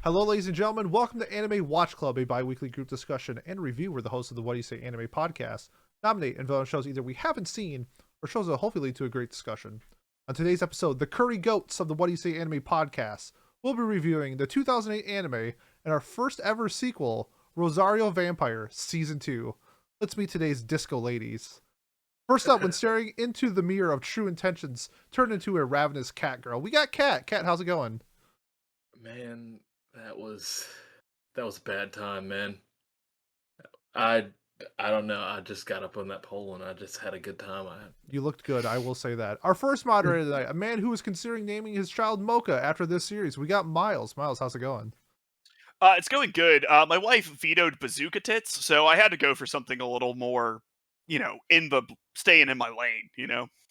Hello, ladies and gentlemen. Welcome to Anime Watch Club, a bi-weekly group discussion and review where the hosts of the What Do You Say Anime podcast nominate and vote on shows either we haven't seen or shows that hopefully lead to a great discussion. On today's episode, the Curry Goats of the What Do You Say Anime podcast will be reviewing the 2008 anime and our first ever sequel, Rosario Vampire Season 2. Let's meet today's disco ladies. First up, when staring into the mirror of true intentions, turned into a ravenous cat girl. We got Kat. Kat, how's it going? Man, that was a bad time, man. I don't know. I just got up on that pole and I just had a good time. You looked good, I will say that. Our first moderator tonight, a man who is considering naming his child Mocha after this series. We got Miles. Miles, how's it going? It's going good. My wife vetoed bazooka tits, so I had to go for something a little more, staying in my lane,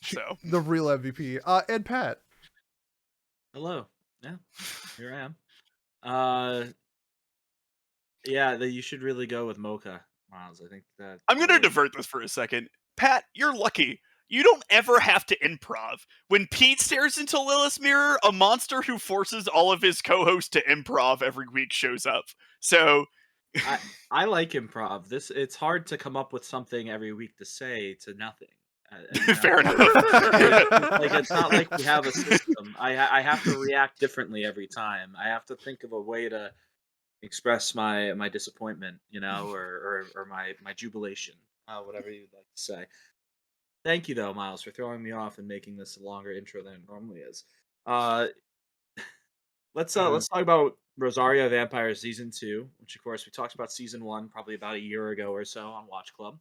so. The real MVP. And Pat. Hello. Yeah, here I am. You should really go with Mocha, Miles. I think that I'm going to divert this for a second. Pat, you're lucky. You don't ever have to improv. When Pete stares into Lilith's mirror, a monster who forces all of his co-hosts to improv every week shows up. So I like improv. It's hard to come up with something every week to say to nothing. Fair enough. Like, it's not like we have a system. I have to react differently every time. I have to think of a way to express my disappointment, or my jubilation, whatever you'd like to say. Thank you, though, Miles, for throwing me off and making this a longer intro than it normally is. Let's talk about Rosario Vampire Season 2, which, of course, we talked about Season 1 probably about a year ago or so on Watch Club,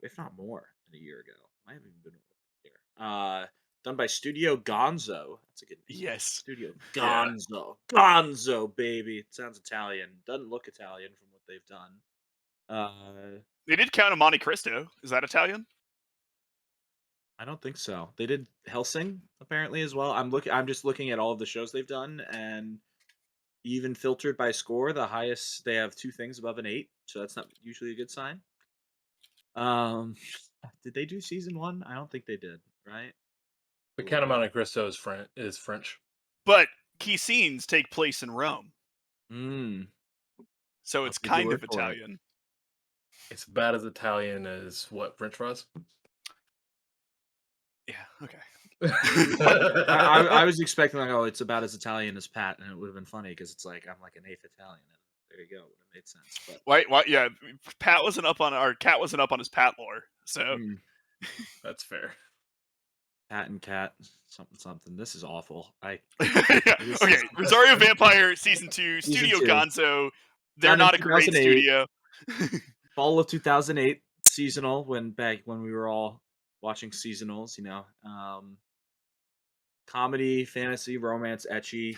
if not more than a year ago. Might have even been over a year. Done by Studio Gonzo. That's a good name. Yes. Studio Gonzo. Yeah. Gonzo, baby. It sounds Italian. Doesn't look Italian from what they've done. They did Count of Monte Cristo. Is that Italian? I don't think so. They did Helsing apparently as well. I'm just looking at all of the shows they've done, and even filtered by score, the highest they have 2 things above an 8, so that's not usually a good sign. Did they do Season 1? I don't think they did, right? The Count of Monte Cristo is French. But key scenes take place in Rome. So it's kind of Italian. It's about as Italian as what, French fries? Yeah, okay. I was expecting it's about as Italian as Pat, and it would have been funny because it's like I'm like an 8th Italian. There you go. It would have made sense. But Why? Yeah, Cat wasn't up on his Pat lore, so that's fair. Pat and Cat, something. This is awful. Okay, Rosario Vampire Season 2, Studio Gonzo. They're not a great studio. Fall of 2008, seasonal. When we were all watching seasonals, comedy, fantasy, romance, ecchi.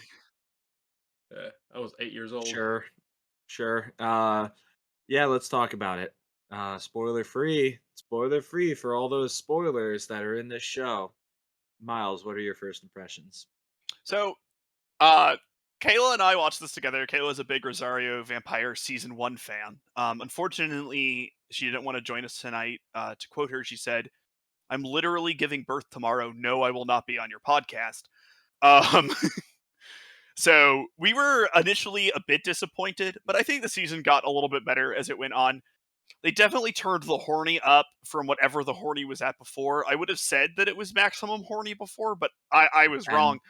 I was 8 years old. Sure. Yeah, let's talk about it. Spoiler free for all those spoilers that are in this show. Miles, what are your first impressions? So, Kayla and I watched this together. Kayla is a big Rosario Vampire Season 1 fan. Unfortunately, she didn't want to join us tonight. To quote her, she said, "I'm literally giving birth tomorrow. No, I will not be on your podcast." So we were initially a bit disappointed, but I think the season got a little bit better as it went on. They definitely turned the horny up from whatever the horny was at before. I would have said that it was maximum horny before, but I was wrong.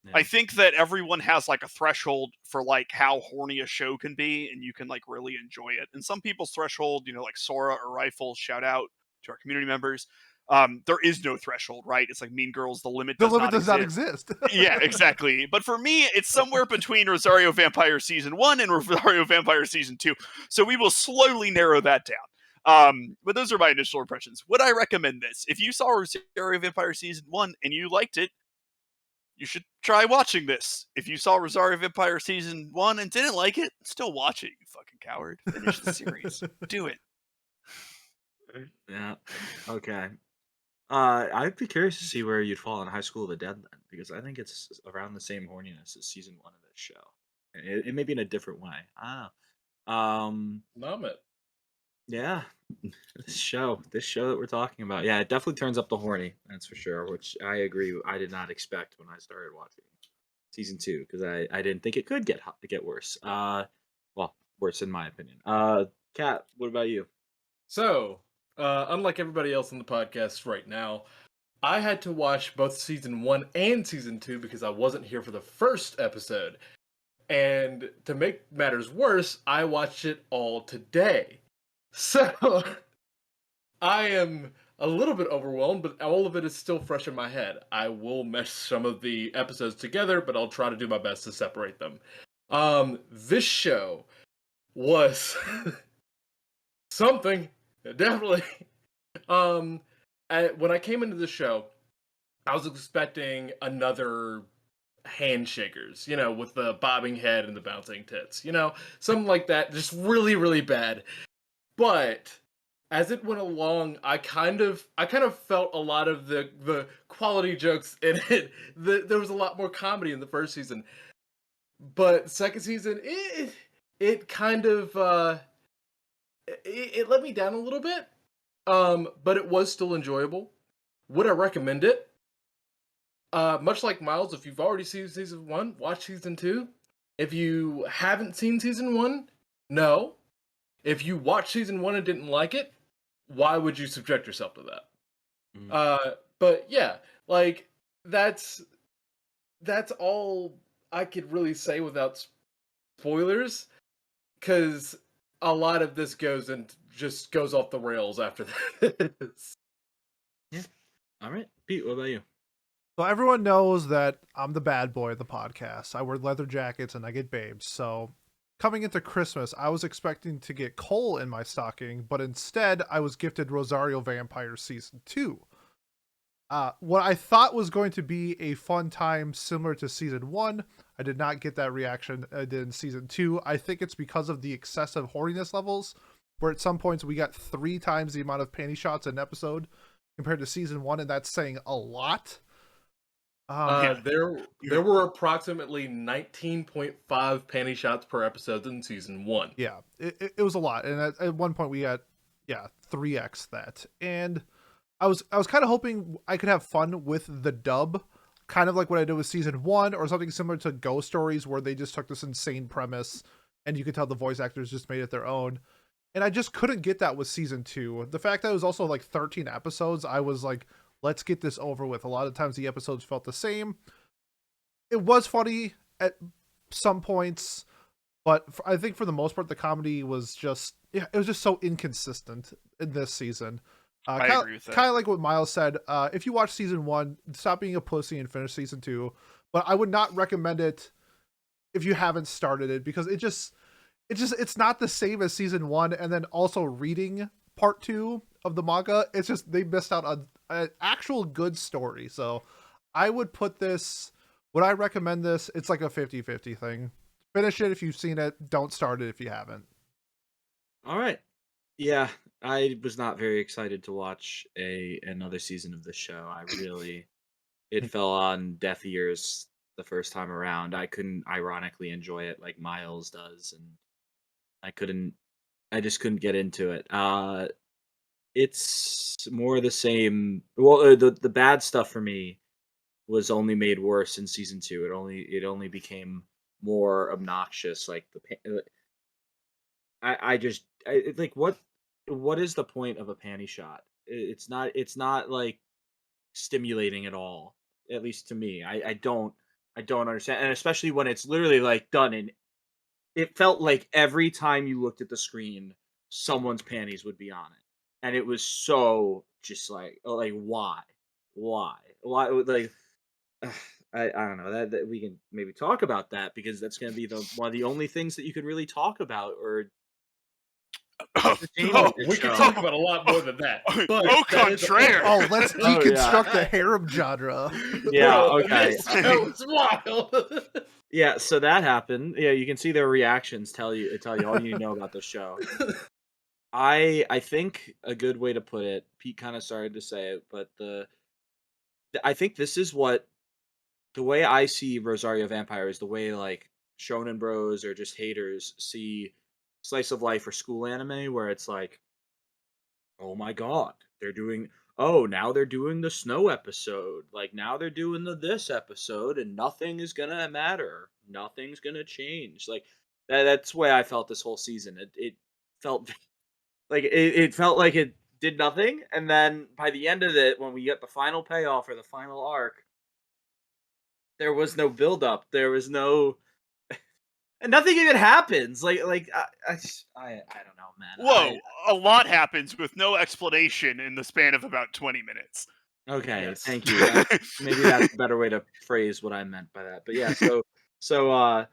Yeah. I think that everyone has like a threshold for like how horny a show can be, and you can like really enjoy it. And some people's threshold, like Sora or Rifle, shout out to our community members. There is no threshold, right? It's like Mean Girls, the limit does not exist. Yeah, exactly. But for me, it's somewhere between Rosario Vampire Season 1 and Rosario Vampire Season 2. So we will slowly narrow that down. But those are my initial impressions. Would I recommend this? If you saw Rosario Vampire Season 1 and you liked it, you should try watching this. If you saw Rosario Vampire Season 1 and didn't like it, still watch it, you fucking coward. Finish the series. Do it. Yeah. Okay. I'd be curious to see where you'd fall in High School of the Dead then, because I think it's around the same horniness as Season 1 of this show. It may be in a different way. I don't know. Love it. Yeah, this show that we're talking about, yeah, it definitely turns up the horny. That's for sure. Which I agree. I did not expect when I started watching season 2 because I didn't think it could get worse. Well, worse in my opinion. Kat, what about you? So, unlike everybody else on the podcast right now, I had to watch both season 1 and season 2 because I wasn't here for the first episode. And to make matters worse, I watched it all today. So, I am a little bit overwhelmed, but all of it is still fresh in my head. I will mesh some of the episodes together, but I'll try to do my best to separate them. This show was something, definitely. Um, when I came into the show, I was expecting another Handshakers, with the bobbing head and the bouncing tits, something like that, just really, really bad. But as it went along, I kind of felt a lot of the quality jokes in it. There was a lot more comedy in the first season, but second season, it kind of it let me down a little bit. But it was still enjoyable. Would I recommend it? Much like Miles, if you've already seen season 1, watch season 2. If you haven't seen season 1, no. If you watched season 1 and didn't like it, why would you subject yourself to that? But yeah, like that's all I could really say without spoilers, because a lot of this goes off the rails after this. Yeah. All right, Pete, what about you? So everyone knows that I'm the bad boy of the podcast. I wear leather jackets and I get babes. So coming into Christmas, I was expecting to get coal in my stocking, but instead I was gifted Rosario Vampire Season 2. What I thought was going to be a fun time similar to Season 1, I did not get that reaction I did in Season 2. I think it's because of the excessive horniness levels, where at some points we got 3 times the amount of panty shots in an episode compared to Season 1, and that's saying a lot. There were approximately 19.5 panty shots per episode in season 1. Yeah, it was a lot, and at one point we got 3x that, and I was kind of hoping I could have fun with the dub, kind of like what I did with season 1, or something similar to Ghost Stories, where they just took this insane premise, and you could tell the voice actors just made it their own. And I just couldn't get that with season 2. The fact that it was also like 13 episodes, I was like, let's get this over with. A lot of times the episodes felt the same. It was funny at some points, but I think for the most part, the comedy was just so inconsistent in this season. I agree with that. Kind of like what Miles said. If you watch season 1, stop being a pussy and finish season 2. But I would not recommend it if you haven't started it, because it's not the same as season 1. And then also reading part 2 of the manga, it's just they missed out on an actual good story. So I would put this, would I recommend this? It's like a 50-50 thing. Finish it if you've seen it. Don't start it if you haven't. All right. Yeah, I was not very excited to watch another season of this show. It fell on deaf ears the first time around. I couldn't ironically enjoy it like Miles does, and I just couldn't get into it. It's more the same. Well, the bad stuff for me was only made worse in season 2. It only became more obnoxious. Like like what is the point of a panty shot? It's not like stimulating at all. At least to me, I don't understand, and especially when it's literally like done and it felt like every time you looked at the screen, someone's panties would be on it. And it was so just like why? Like, I don't know that we can maybe talk about that, because that's going to be one of the only things that you could really talk about or entertain with this we show. can talk about a lot more than that. But Au contraire. Oh, let's deconstruct the harem genre. Yeah, Bro, okay. That was wild. Yeah, so that happened. Yeah, you can see their reactions tell you all you know about the show. I think a good way to put it, Pete kind of started to say it, but I think this is what the way I see Rosario Vampire is the way like Shonen Bros or just haters see slice of life or school anime, where it's like, oh my god, they're doing oh, now they're doing the snow episode. Like now they're doing this episode, and nothing is gonna matter. Nothing's gonna change. Like that's the way I felt this whole season. It felt like it felt like it did nothing, and then by the end of it, when we get the final payoff or the final arc, there was no build up. There was no, and nothing even happens. I don't know, man. Whoa, a lot happens with no explanation in the span of about 20 minutes. Okay, Yes. thank you. Maybe that's a better way to phrase what I meant by that. But yeah, so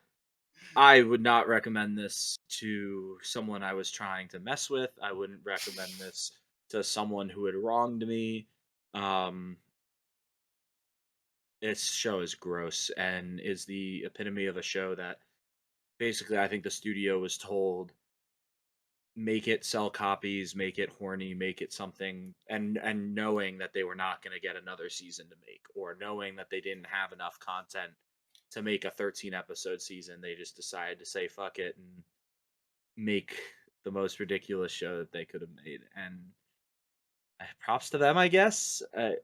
I would not recommend this to someone I was trying to mess with. I wouldn't recommend this to someone who had wronged me. This show is gross and is the epitome of a show that basically I think the studio was told, make it sell copies, make it horny, make it something, and knowing that they were not going to get another season to make, or knowing that they didn't have enough content to make a 13 episode season, they just decided to say fuck it and make the most ridiculous show that they could have made. And props to them, I guess. I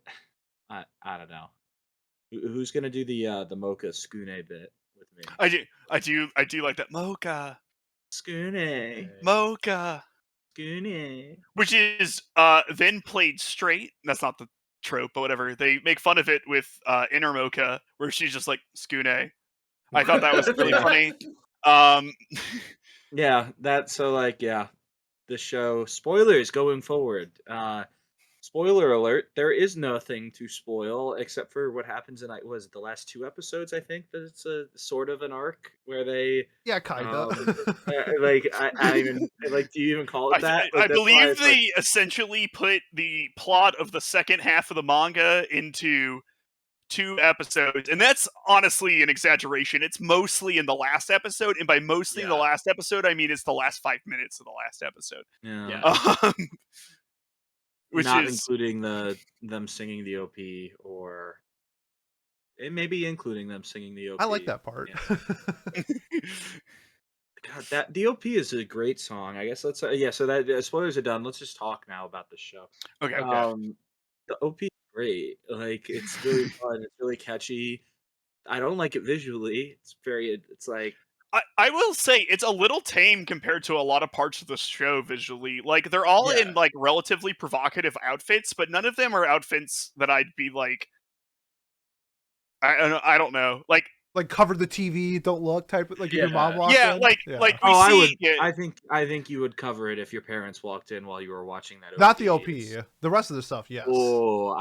don't know. Who's gonna do the Mocha Skune bit with me? I do like that Mocha. Skune. Mocha. Skune. Which is then played straight. That's not the trope, but whatever. They make fun of it with Inner Mocha, where she's just like Skune. I thought that was really funny. Yeah, the show, spoilers going forward. Spoiler alert, there is nothing to spoil except for what happens in the last 2 episodes. I think that it's a sort of an arc where they kinda. I even like, do you even call it that? I believe they essentially put the plot of the second half of the manga into 2 episodes, and that's honestly an exaggeration. It's mostly in the last episode, and by mostly in the last episode, I mean it's the last 5 minutes of the last episode. Yeah. Which not is including them singing the OP, or it may be including them singing the OP. I like that part. Yeah. God, that the OP is a great song. I guess let's so that spoilers are done. Let's just talk now about the show. Okay. The OP is great. Like it's really fun. It's really catchy. I don't like it visually. It's like, I will say it's a little tame compared to a lot of parts of the show visually. Like they're all in like relatively provocative outfits, but none of them are outfits that I'd be like, I don't know, like cover the TV, don't look type of, like if your mom walked in. like I would. I think you would cover it if your parents walked in while you were watching that. Not the OP. The rest of the stuff, yes. Oh,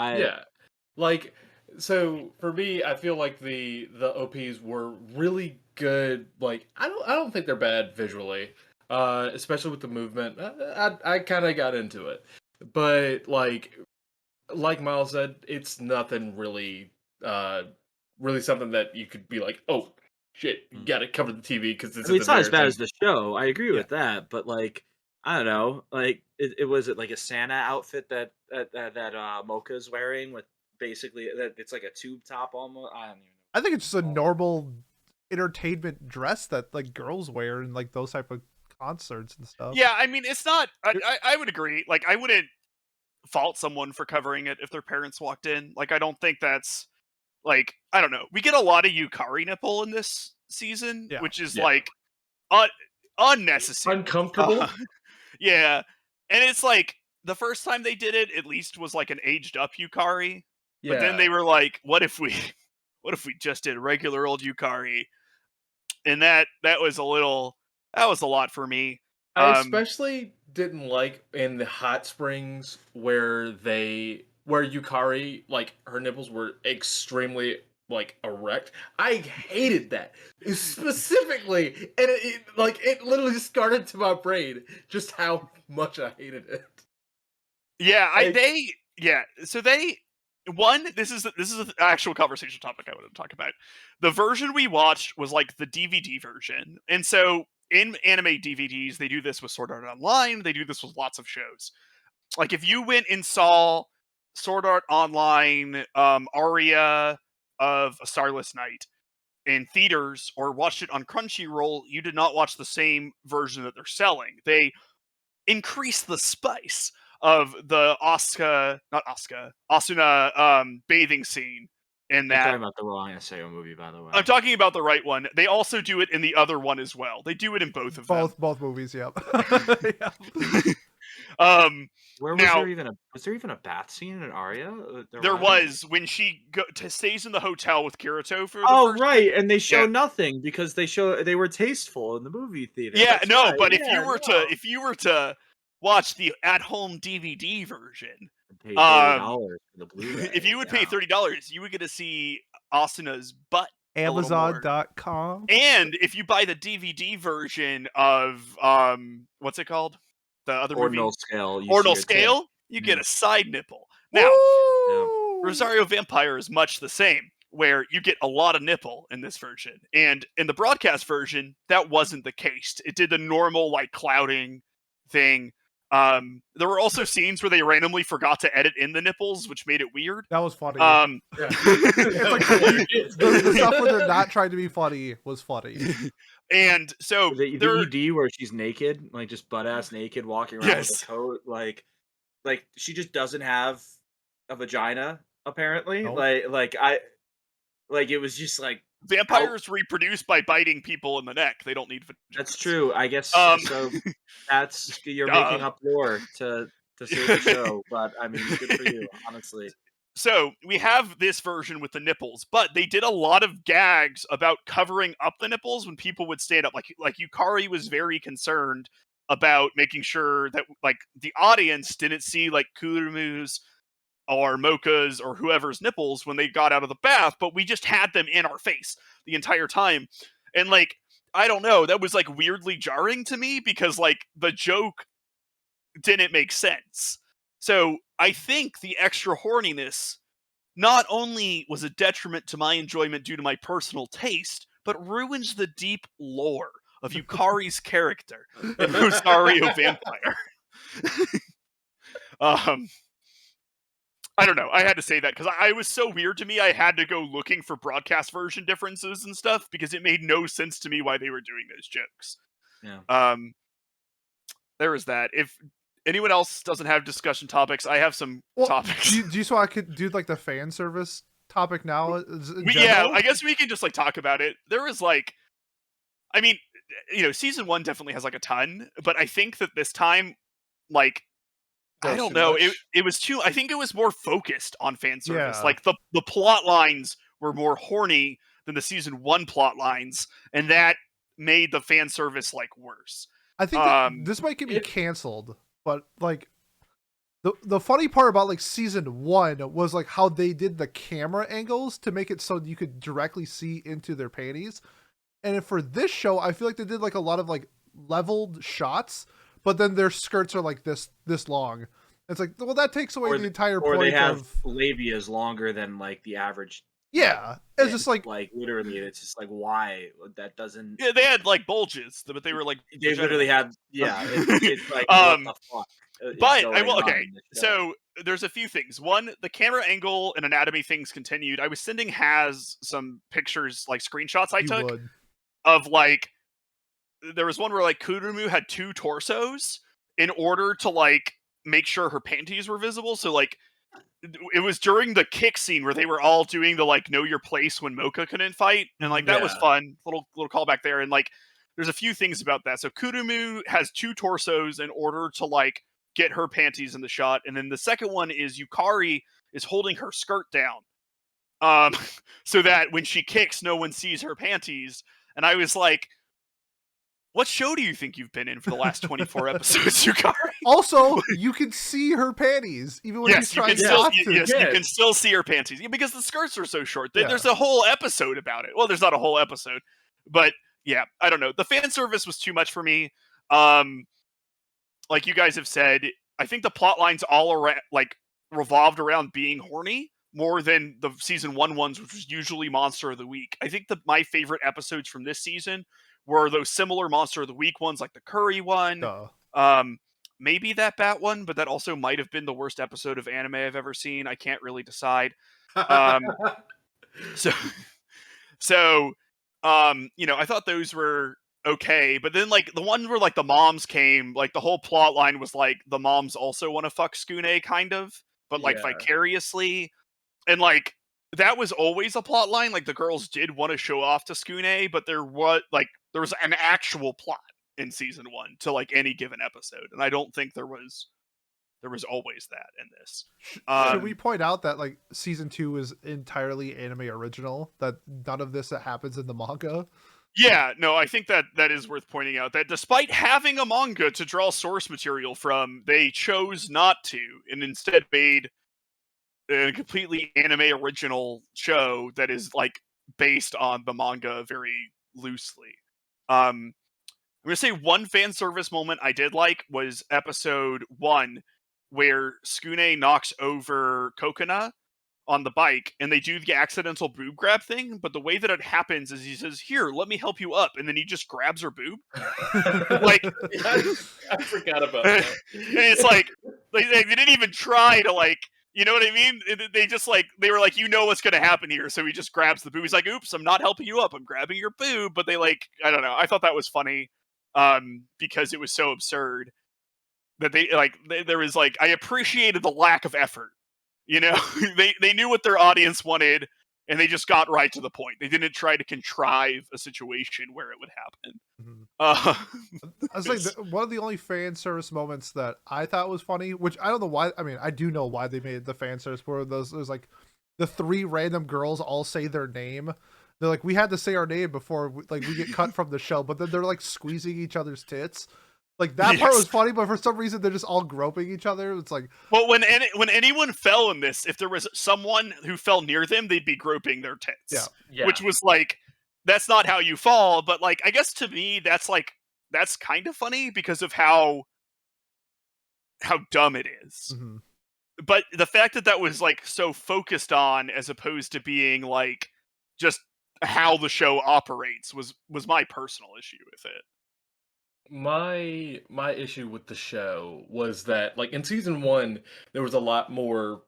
like, so for me, I feel like the OPs were really good. Like I don't think they're bad visually, especially with the movement. I kind of got into it, but like Miles said, it's nothing really really something that you could be like, oh shit, you gotta cover the TV because it's not as bad as the show. I agree with that, but like, I don't know, like it was like a Santa outfit that Mocha's wearing, with basically that it's like a tube top almost. I don't even know. I think it's just a normal entertainment dress that like girls wear in like those type of concerts and stuff. Yeah, I mean it's not. I would agree. Like I wouldn't fault someone for covering it if their parents walked in. Like I don't think that's like, I don't know. We get a lot of Yukari nipple in this season, which is like unnecessary, uncomfortable. Yeah, and it's like the first time they did it, at least was like an aged up Yukari. Yeah. But then they were like, what if we just did regular old Yukari? And that was a lot for me. I especially didn't like in the hot springs where Yukari, like her nipples were extremely like erect. I hated that specifically, and it literally started to my brain just how much I hated it. Yeah, this is an actual conversation topic I want to talk about. The version we watched was like the DVD version, and so in anime DVDs they do this with Sword Art Online. They do this with lots of shows. Like if you went and saw Sword Art Online, Aria of A Starless Night in theaters, or watched it on Crunchyroll, you did not watch the same version that they're selling. They increase the spice. of the Asuna bathing scene in You're that. talking about the wrong SAO movie, by the way. I'm talking about the right one. They also do it in the other one as well. They do it in both of them. Both movies, yep. Yep. Where was now- there even a bath scene in Arya? There was when she stays in the hotel with Kirito for the Oh first right, and they show Yeah. nothing because they were tasteful in the movie theater. Yeah, That's no, right. but Yeah, if you were to watch the at-home DVD version, pay $30 for the Blu-ray. if you would pay $30, you would get to see Asuna's butt. Amazon.com. And if you buy the DVD version of what's it called? The other Ordinal movie, Scale. Ordinal Scale, you get Yeah. a side nipple. Now, Woo! Rosario Vampire is much the same, where you get a lot of nipple in this version. And in the broadcast version, that wasn't the case. It did the normal, like, clouding thing. There were also scenes where they randomly forgot to edit in the nipples, which made it weird. That was funny. Yeah. It's like the stuff where they're not trying to be funny was funny. And so the ED where she's naked, like just butt ass naked, walking around with Yes. a coat, like she just doesn't have a vagina apparently. Nope. Like it was just like vampires reproduce by biting people in the neck. They don't need vaginas. that's true. I guess so. That's you're Duh. making up lore to save the show, but I mean, good for you, honestly. So we have this version with the nipples, but they did a lot of gags about covering up the nipples when people would stand up. Like Yukari was very concerned about making sure that like the audience didn't see like Kurumu's or Mocha's or whoever's nipples when they got out of the bath, but we just had them in our face the entire time. And like, I don't know, that was like weirdly jarring to me because like the joke didn't make sense. So I think the extra horniness not only was a detriment to my enjoyment due to my personal taste, but ruins the deep lore of Yukari's character in Rosario Vampire. I don't know. I had to say that because I was so weird to me. I had to go looking for broadcast version differences and stuff because it made no sense to me why they were doing those jokes. Yeah. There was that. If anyone else doesn't have discussion topics, I have some topics. Do you so I could do like the fan service topic now? Yeah, I guess we can just like talk about it. There was like, I mean, you know, season 1 definitely has like a ton, but I think that this time, like, I don't know, it was too. I think it was more focused on fan service. Yeah. Like the plot lines were more horny than the season 1 plot lines, and that made the fan service like worse. I think this might get me canceled, but like the funny part about like season 1 was like how they did the camera angles to make it so you could directly see into their panties. And for this show, I feel like they did like a lot of like leveled shots, but then their skirts are like this long. It's like, well, that takes away the entire point. Or they have labias longer than like the average. Yeah, it's just like literally, it's just like why that doesn't. Yeah, they had like bulges, but they were like they literally had. Yeah, it's like what the fuck. But I will. Okay, so there's a few things. One, the camera angle and anatomy things continued. I was sending Haz some pictures, like screenshots I took of like. There was one where like Kurumu had 2 torsos in order to like make sure her panties were visible. So like it was during the kick scene where they were all doing the like know your place when Mocha couldn't fight, and like that was fun. Little callback there, and like there's a few things about that. So Kurumu has 2 torsos in order to like get her panties in the shot, and then the second one is Yukari is holding her skirt down, so that when she kicks, no one sees her panties. And I was like, what show do you think you've been in for the last 24 episodes, Yukari? Also, you can see her panties, even when she's trying not to. Yes, you can still see her panties. Because the skirts are so short. There's a whole episode about it. Well, there's not a whole episode. But, yeah, I don't know. The fan service was too much for me. Like you guys have said, I think the plot lines all around, like, revolved around being horny more than the season 1 ones, which was usually Monster of the Week. I think my favorite episodes from this season were those similar Monster of the Week ones, like the Curry one, maybe that Bat one, but that also might have been the worst episode of anime I've ever seen. I can't really decide. So, you know, I thought those were okay, but then like the one where like the moms came, like the whole plot line was like the moms also want to fuck Skune kind of, but like Yeah. vicariously, and like that was always a plot line. Like the girls did want to show off to Skune, but there was an actual plot in season 1 to like any given episode, and I don't think there was always that in this. Should we point out that like season 2 is entirely anime original? That none of this that happens in the manga. Yeah, no, I think that is worth pointing out, that despite having a manga to draw source material from, they chose not to, and instead made a completely anime original show that is like based on the manga very loosely. I'm gonna say one fan service moment I did like was episode 1, where Skune knocks over Kokona on the bike, and they do the accidental boob grab thing, but the way that it happens is he says, "Here, let me help you up," and then he just grabs her boob. Like, I forgot about that. And it's like they didn't even try to like, you know what I mean? They just like, they were like, you know what's gonna happen here, so he just grabs the boob. He's like, "Oops, I'm not helping you up. I'm grabbing your boob." But they like, I don't know. I thought that was funny, because it was so absurd that there was like, I appreciated the lack of effort. You know, they knew what their audience wanted, and they just got right to the point. They didn't try to contrive a situation where it would happen. I was like, one of the only fan service moments that I thought was funny, which I don't know why. I mean, I do know why they made the fan service. Where there's like the 3 random girls all say their name. They're like, we had to say our name before we get cut from the show, but then they're like squeezing each other's tits. Like that part was funny, but for some reason they're just all groping each other. It's like, well, when anyone fell in this, if there was someone who fell near them, they'd be groping their tits. Yeah. Which was like, that's not how you fall, but like, I guess to me that's kind of funny because of how dumb it is. mm-hmm. But the fact that was like so focused on, as opposed to being like just how the show operates, was my personal issue with it. My issue with the show was that, like, in season 1 there was a lot more,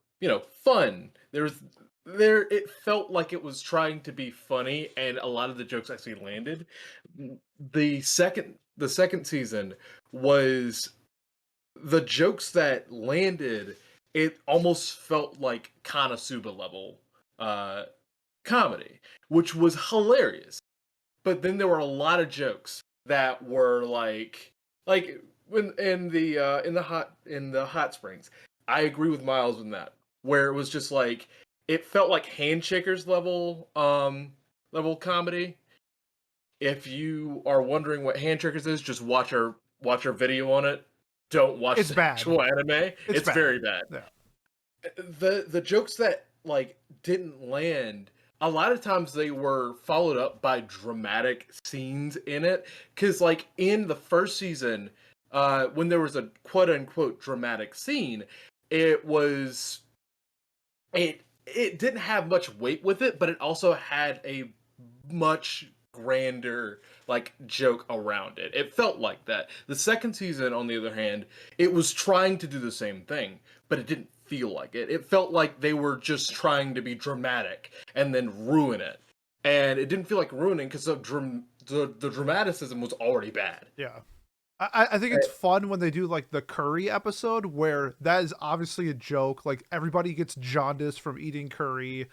fun. It felt like it was trying to be funny, and a lot of the jokes actually landed. The second season was, the jokes that landed, it almost felt like Konosuba level comedy, which was hilarious. But then there were a lot of jokes that were like when in the hot springs. I agree with Miles in that, where it was just like, it felt like Handshakers level comedy. If you are wondering what Handshakers is, just watch our video on it. Don't watch It's the bad. actual anime. It's bad. very bad. Yeah. The jokes that like didn't land, a lot of times they were followed up by dramatic scenes in it. Because like in the first season, when there was a quote unquote dramatic scene, it didn't have much weight with it, but it also had a much grander like joke around it. It felt like that. The second season, on the other hand, it was trying to do the same thing, but it didn't feel like it. It felt like they were just trying to be dramatic and then ruin it. And it didn't feel like ruining because the dramaticism was already bad. Yeah. I think it's fun when they do like the curry episode, where that is obviously a joke. Like everybody gets jaundice from eating curry,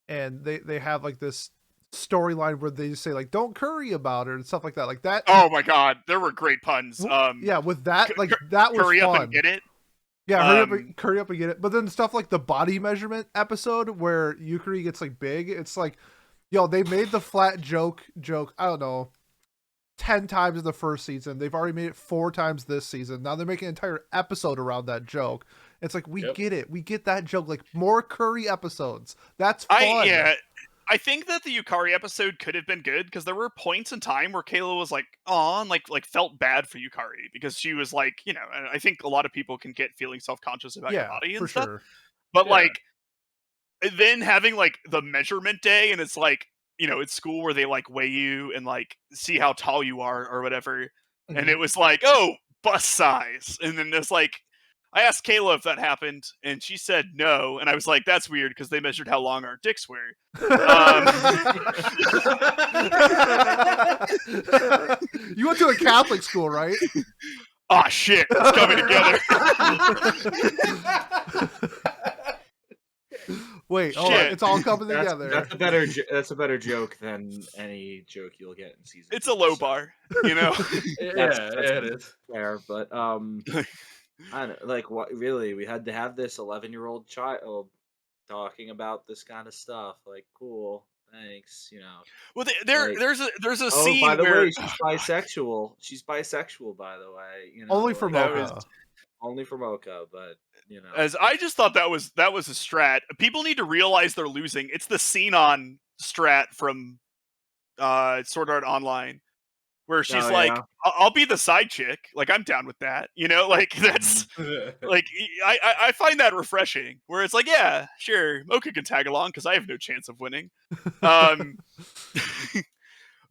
and they have like this storyline where they just say like, don't curry about it and stuff like that. Like that. Oh my god, there were great puns. Yeah, with that, like that was curry fun. Up and get it. Yeah, hurry up and get it. But then stuff like the body measurement episode where Yukari gets like big, it's like, yo, they made the flat joke, I don't know, 10 times in the first season. They've already made it 4 times this season. Now they're making an entire episode around that joke. It's like, we get it. We get that joke. Like, more curry episodes. That's fun. I think that the Yukari episode could have been good, because there were points in time where Kayla was like, "Aw," and like felt bad for Yukari, because she was like, and I think a lot of people can get feeling self-conscious about your body and stuff. Sure. But like, then having like the measurement day, and it's like, it's school where they like weigh you and like see how tall you are or whatever, and it was like, oh, bust size, and then there's like, I asked Kayla if that happened, and she said no. And I was like, that's weird because they measured how long our dicks were. You went to a Catholic school, right? Oh shit, it's coming together. Wait, hold on. It's all coming together. That's a better joke than any joke you'll get in season. It's a low bar, you know. That's it is fair, but I don't like what really we had to have this 11-year-old child talking about this kind of stuff. Like, cool, thanks, you know. Well, there's a scene by the where way, she's bisexual. She's bisexual, by the way. You know, only for Mocha. Only for Mocha, but you know. As I just thought that was a strat. People need to realize they're losing. It's the Xenon strat from Sword Art Online, where she's I'll be the side chick. Like, I'm down with that. You know, like that's like I find that refreshing. Where it's like, yeah, sure, Mocha can tag along because I have no chance of winning.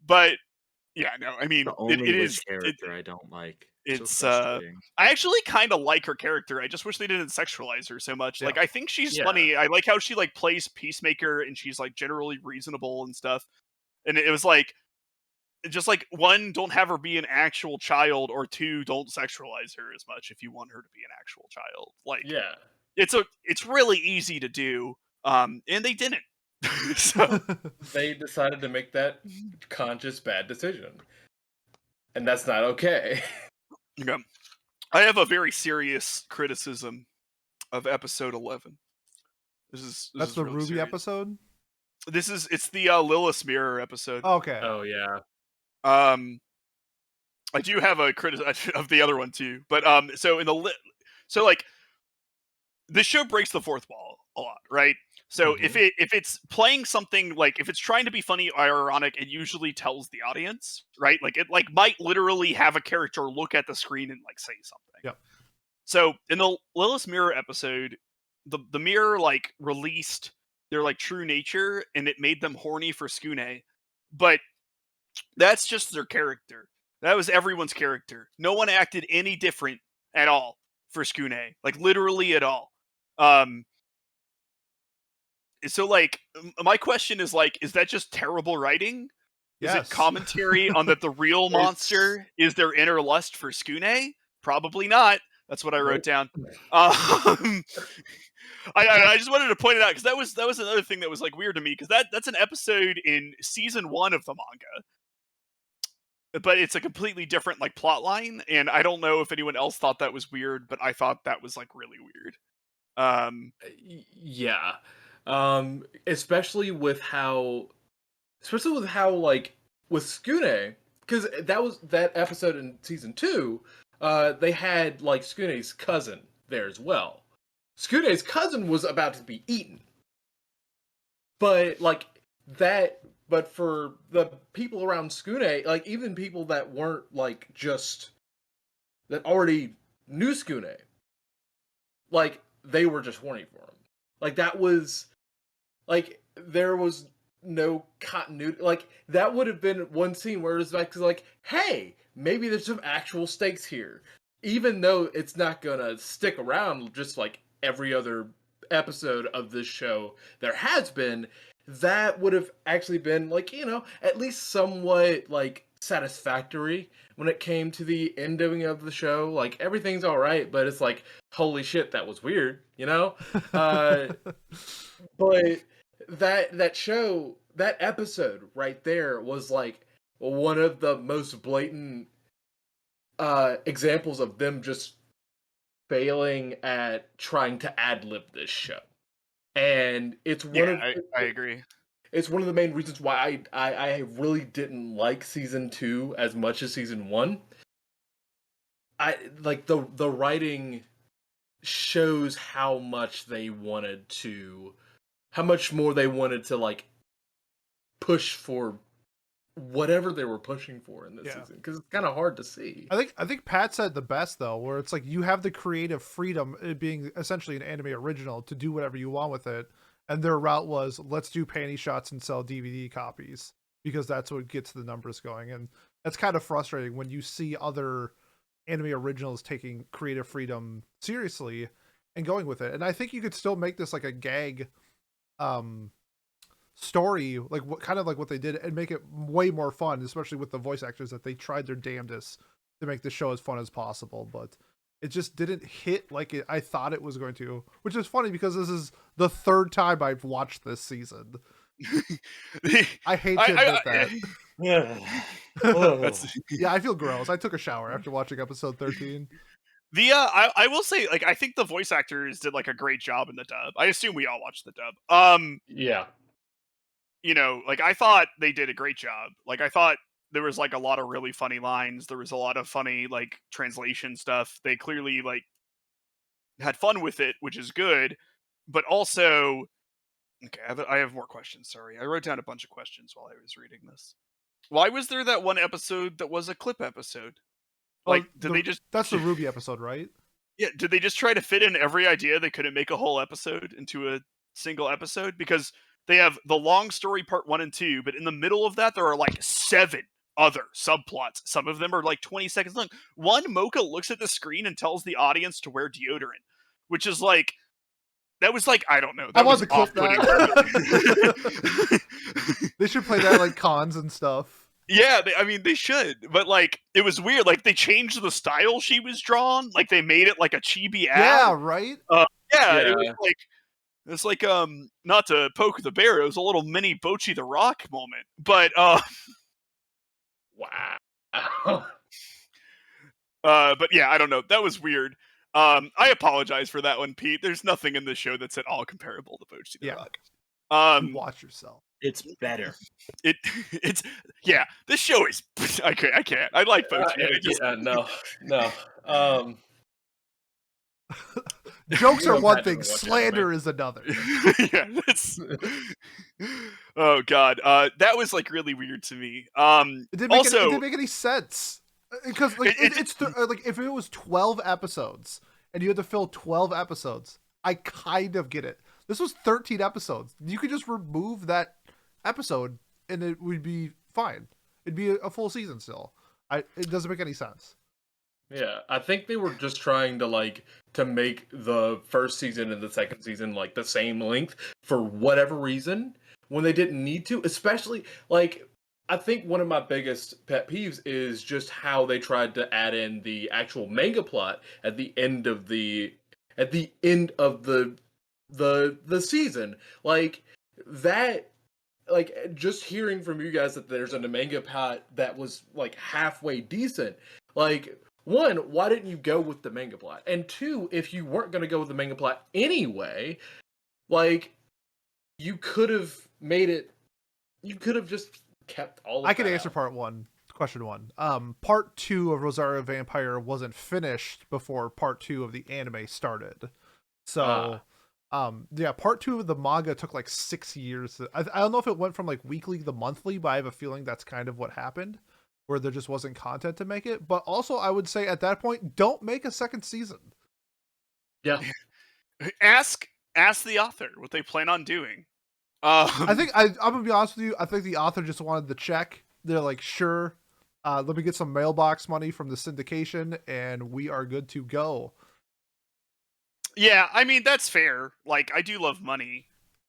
But yeah, no, I mean, the only it is character I don't like. It's I actually kind of like her character. I just wish they didn't sexualize her so much. Yeah. Like, I think she's funny. I like how she like plays peacemaker and she's like generally reasonable and stuff. And it was like, just like, one, don't have her be an actual child, or two, don't sexualize her as much if you want her to be an actual child. Like, it's really easy to do. And they didn't. So they decided to make that conscious bad decision, and that's not okay. Yeah. I have a very serious criticism of episode 11. That's the really Ruby serious. episode? It's the Lilith Mirror episode. Okay. Oh yeah. I do have a criticism of the other one too, but so like this show breaks the fourth wall a lot, right? So if it's playing something, like if it's trying to be funny or ironic, it usually tells the audience, right? Like, it like might literally have a character look at the screen and like say something. Yep. So in the Lilith Mirror episode, the mirror like released their like true nature, and it made them horny for Skune. But that's just their character. That was everyone's character. No one acted any different at all for Skune, like literally at all. So, like, my question is, like, is that just terrible writing? Is it commentary on that the real monster is their inner lust for Skune? Probably not. That's what I wrote down. I just wanted to point it out because that was another thing that was like weird to me, because that's an episode in season 1 of the manga, but it's a completely different like plot line, and I don't know if anyone else thought that was weird, but I thought that was like really weird. Yeah. Especially with how like with Skune, because that episode in season 2, they had like Skune's cousin there as well. Skune's cousin was about to be eaten, but for the people around Skune, like even people that weren't like just that already knew Skune, like they were just horny for him. Like that was like there was no continuity. Like that would have been one scene where it was like, hey, maybe there's some actual stakes here, even though it's not gonna stick around just like every other episode of this show there has been. That would have actually been like, you know, at least somewhat like satisfactory when it came to the ending of the show. Like everything's all right, but it's like, holy shit, that was weird, you know. But that episode right there was like one of the most blatant examples of them just failing at trying to ad-lib this show. And it's I agree. It's one of the main reasons why I really didn't like season 2 as much as season 1. I like the writing shows how much more they wanted to like push for whatever they were pushing for in this season, because it's kind of hard to see. I think Pat said the best though, where it's like you have the creative freedom, it being essentially an anime original, to do whatever you want with it, and their route was, let's do panty shots and sell DVD copies because that's what gets the numbers going. And that's kind of frustrating when you see other anime originals taking creative freedom seriously and going with it. And I think you could still make this like a gag story, like what kind of like what they did, and make it way more fun, especially with the voice actors that they tried their damnedest to make the show as fun as possible, but it just didn't hit like I thought it was going to, which is funny because this is the third time I've watched this season. I hate to admit that. Yeah. Yeah, I feel gross. I took a shower after watching episode 13. I will say, like, I think the voice actors did like a great job in the dub. I assume we all watched the dub. Yeah. You know, like I thought they did a great job. Like I thought there was like a lot of really funny lines. There was a lot of funny like translation stuff. They clearly like had fun with it, which is good. But also, okay, I have more questions. Sorry, I wrote down a bunch of questions while I was reading this. Why was there that one episode that was a clip episode? Like, they just... That's the Ruby episode, right? Yeah, did they just try to fit in every idea they couldn't make a whole episode into a single episode? Because they have the long story part 1 and 2, but in the middle of that, there are like 7 other subplots. Some of them are like 20 seconds long. One, Mocha looks at the screen and tells the audience to wear deodorant, which is like... That was like, I don't know. I want to clip that. They should play that like cons and stuff. Yeah, they should. But, like, it was weird. Like, they changed the style she was drawn. Like, they made it like a chibi ad. Yeah, right? It was like, not to poke the bear, it was a little mini Bocchi the Rock moment. But, Wow. but yeah, I don't know. That was weird. I apologize for that one, Pete. There's nothing in this show that's at all comparable to Bocchi the Rock. Watch yourself. It's better. It's yeah. This show is I can't. I like Bocchi. No. Jokes are one thing, slander is another. Yeah, that's... Oh god, that was like really weird to me. It didn't make any sense because like it's like if it was 12 episodes and you had to fill 12 episodes, I kind of get it. This was 13 episodes. You could just remove that episode and it would be fine. It'd be a full season still. It doesn't make any sense. Yeah, I think they were just trying to make the first season and the second season like the same length for whatever reason when they didn't need to. Especially like I think one of my biggest pet peeves is just how they tried to add in the actual manga plot at the end of the season. Like that, like just hearing from you guys that there's a manga plot that was like halfway decent. Like, one, why didn't you go with the manga plot? And two, if you weren't going to go with the manga plot anyway, like you could have just kept all of I can that answer out. part 1. Question 1. Part 2 of Rosario Vampire wasn't finished before part 2 of the anime started. So, yeah, part 2 of the manga took like 6 years. I don't know if it went from like weekly to monthly, but I have a feeling that's kind of what happened, where there just wasn't content to make it. But also, I would say at that point, don't make a second season. Yeah. Ask the author what they plan on doing. I think I'm gonna be honest with you. I think the author just wanted the check. They're like, sure, let me get some mailbox money from the syndication, and we are good to go. Yeah, I mean that's fair. Like I do love money.